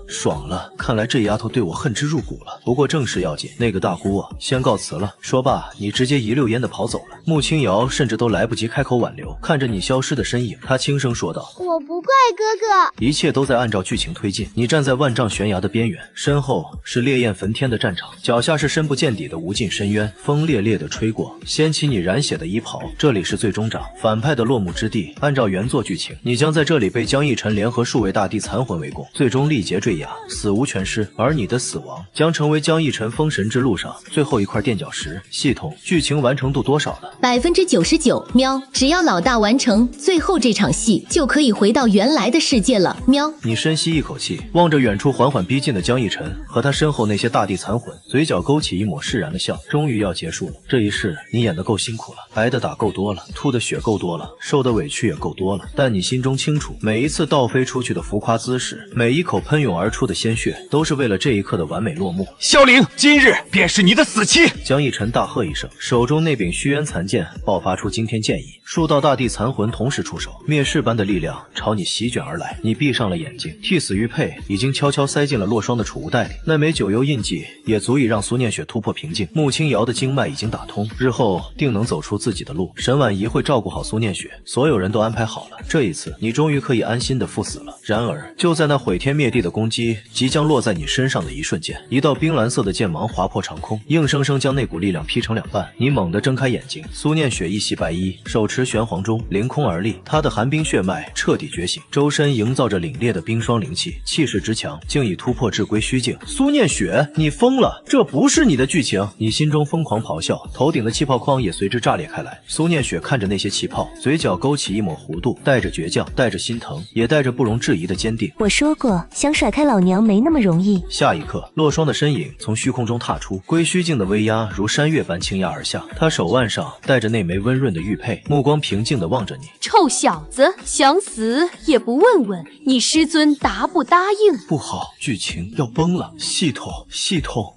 爽了，看来这丫头对我恨之入骨了。不过正事要紧，那个大姑啊，先告辞了。说罢，你直接一溜烟的跑走了。穆清瑶甚至都来不及开口挽留，看着你消失的身影，她轻声说道：我不怪哥哥。一切都在按照剧情推进，你站在万丈悬崖的边缘，身后是烈焰焚天的战场，脚下是深不见底的无尽深渊，风烈烈的吹过，掀起你染血的衣袍。这里是最终章，反派的落幕之地。按照原作剧情，你将在这里被江逸晨联合数位大帝残魂围攻，最终力竭坠崖，死无全尸。而你的死亡将成为江逸晨封神之路上最后一块垫脚石。系统剧情完成度多少了？99%。喵，只要老大完成最后这场戏，就可以回到原来的世界了。喵。你深吸一口气，望着远处缓缓逼近的江逸晨和他身后那些大帝残魂，嘴角勾起一抹释然的笑。终于要结束了，这一世你演得够辛苦了，挨的打够多了，吐的血够多了，受的委屈也够多了，但你心中清楚，每一次倒飞出去的浮夸姿势，每一口喷涌而出的鲜血，都是为了这一刻的完美落幕。萧凌，今日便是你的死期！江逸晨大喝一声，手中那柄虚渊残剑爆发出惊天剑意，数道大帝残魂同时出手，灭世般的力量朝你席卷而来。你闭上了眼睛，替死玉佩已经悄悄塞进了洛霜的储物袋里，那枚九幽印记也足以让苏念雪突破瓶颈。穆清瑶的经脉已经打通，日后定能走出自己的路。沈婉仪会照顾好苏念雪，所有人都安排好了。这一次，你终于可以安心的赴死了。然而，就在那毁天灭地的攻击即将落在你身上的一瞬间，一道冰蓝色的剑芒划破长空，硬生生将那股力量劈成两半。你猛地睁开眼睛，苏念雪一袭白衣，手持玄黄钟，凌空而立，她的寒冰血脉彻底觉醒，周身营造着凛冽的冰霜灵气，气势之强，竟已突破至归虚境。苏念雪，你疯了！这不是你的剧情！你心中疯狂咆哮，头顶的气泡框也随之炸裂开来。苏念雪看着那些气泡，嘴角勾起一抹弧度，带着倔强，带着心疼，也带着不容置疑的坚定。我说过，想甩开老娘没那么容易。下一刻，洛霜的身影从虚空中踏出，归虚境的威压如山岳般倾压而下。他手腕上带着那枚温润的玉佩，目光平静地望着你。臭小子，想死也不问问你师尊答不答应？不好，剧情要崩了！系统！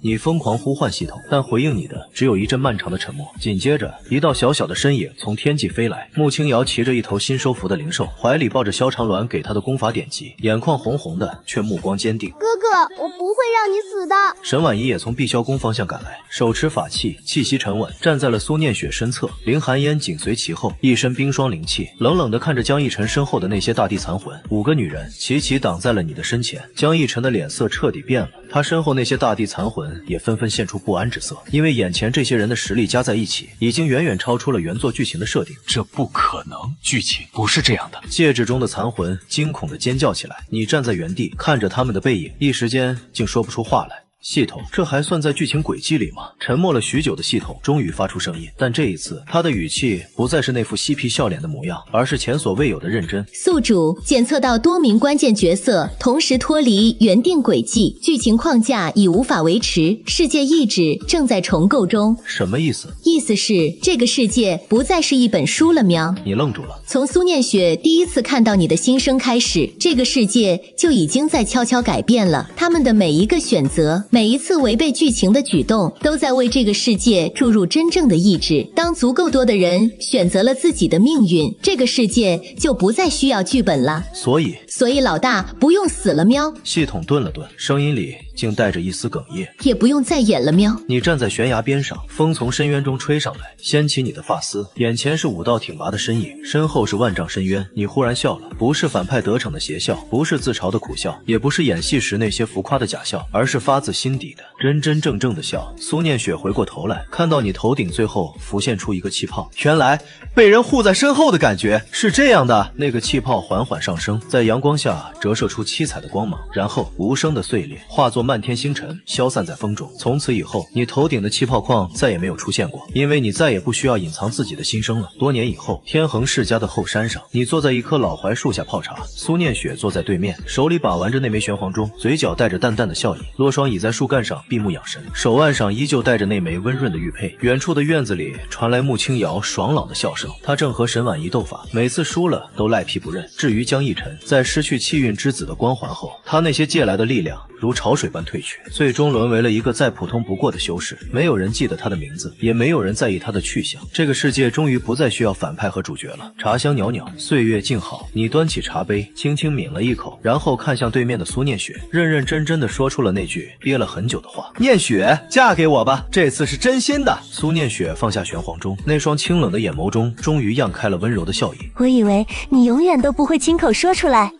你疯狂呼唤系统，但回应你的只有一阵漫长的沉默。紧接着，一道小小的身影从天际飞来，穆清瑶骑着一头新收服的灵兽，怀里抱着萧长鸾给他的功法典籍，眼眶红红的，却目光坚定。哥哥，我不会让你死的。沈婉仪也从碧霄宫方向赶来，手持法器，气息沉稳，站在了苏念雪身侧，林寒烟紧随其后，一身冰霜灵气，冷冷地看着江逸晨身后的那些大地残魂。5个女人齐齐挡在了你的身前。江逸晨的脸色彻底变了，他身后那些大地残魂也纷纷现出不安之色，因为眼前这些人的实力加在一起，已经远远超出了原作剧情的设定。这不可能，剧情不是这样的。戒指中的残魂惊恐地尖叫起来，你站在原地看着他们的背影，一时间竟说不出话来。系统，这还算在剧情轨迹里吗？沉默了许久的系统终于发出声音，但这一次他的语气不再是那副嬉皮笑脸的模样，而是前所未有的认真。宿主检测到多名关键角色同时脱离原定轨迹，剧情框架已无法维持，世界意志正在重构中。什么意思？意思是这个世界不再是一本书了喵。你愣住了。从苏念雪第一次看到你的心声开始，这个世界就已经在悄悄改变了，他们的每一个选择每一次违背剧情的举动，都在为这个世界注入真正的意志。当足够多的人选择了自己的命运，这个世界就不再需要剧本了。所以老大不用死了喵。系统顿了顿，声音里竟带着一丝哽咽。也不用再演了喵。你站在悬崖边上，风从深渊中吹上来，掀起你的发丝，眼前是5道挺拔的身影，身后是万丈深渊。你忽然笑了，不是反派得逞的邪笑，不是自嘲的苦笑，也不是演戏时那些浮夸的假笑，而是发自心底的真真正正的笑。苏念雪回过头来，看到你头顶最后浮现出一个气泡，原来被人护在身后的感觉是这样的。那个气泡缓缓上升，在阳光下折射出七彩的光芒，然后无声的碎裂，化作漫天星辰，消散在风中。从此以后，你头顶的气泡框再也没有出现过，因为你再也不需要隐藏自己的心声了。多年以后，天恒世家的后山上，你坐在一棵老槐树下泡茶，苏念雪坐在对面，手里把玩着那枚玄黄钟，嘴角带着淡淡的笑意。洛霜倚在树干上闭目养神，手腕上依旧带着那枚温润的玉佩。远处的院子里传来穆清瑶爽朗的笑声，他正和沈婉仪斗法，每次输了都赖皮不认。至于江逸晨，在失去气运之子的光环后，他那些借来的力量如潮水般退去，最终沦为了一个再普通不过的修士。没有人记得他的名字，也没有人在意他的去向。这个世界终于不再需要反派和主角了。茶香袅袅，岁月静好。你端起茶杯，轻轻抿了一口，然后看向对面的苏念雪，认认真真的说出了那句憋了很久的话：念雪，嫁给我吧，这次是真心的。苏念雪放下玄黄钟，那双清冷的眼眸中终于漾开了温柔的笑意。我以为你永远都不会亲口说出来。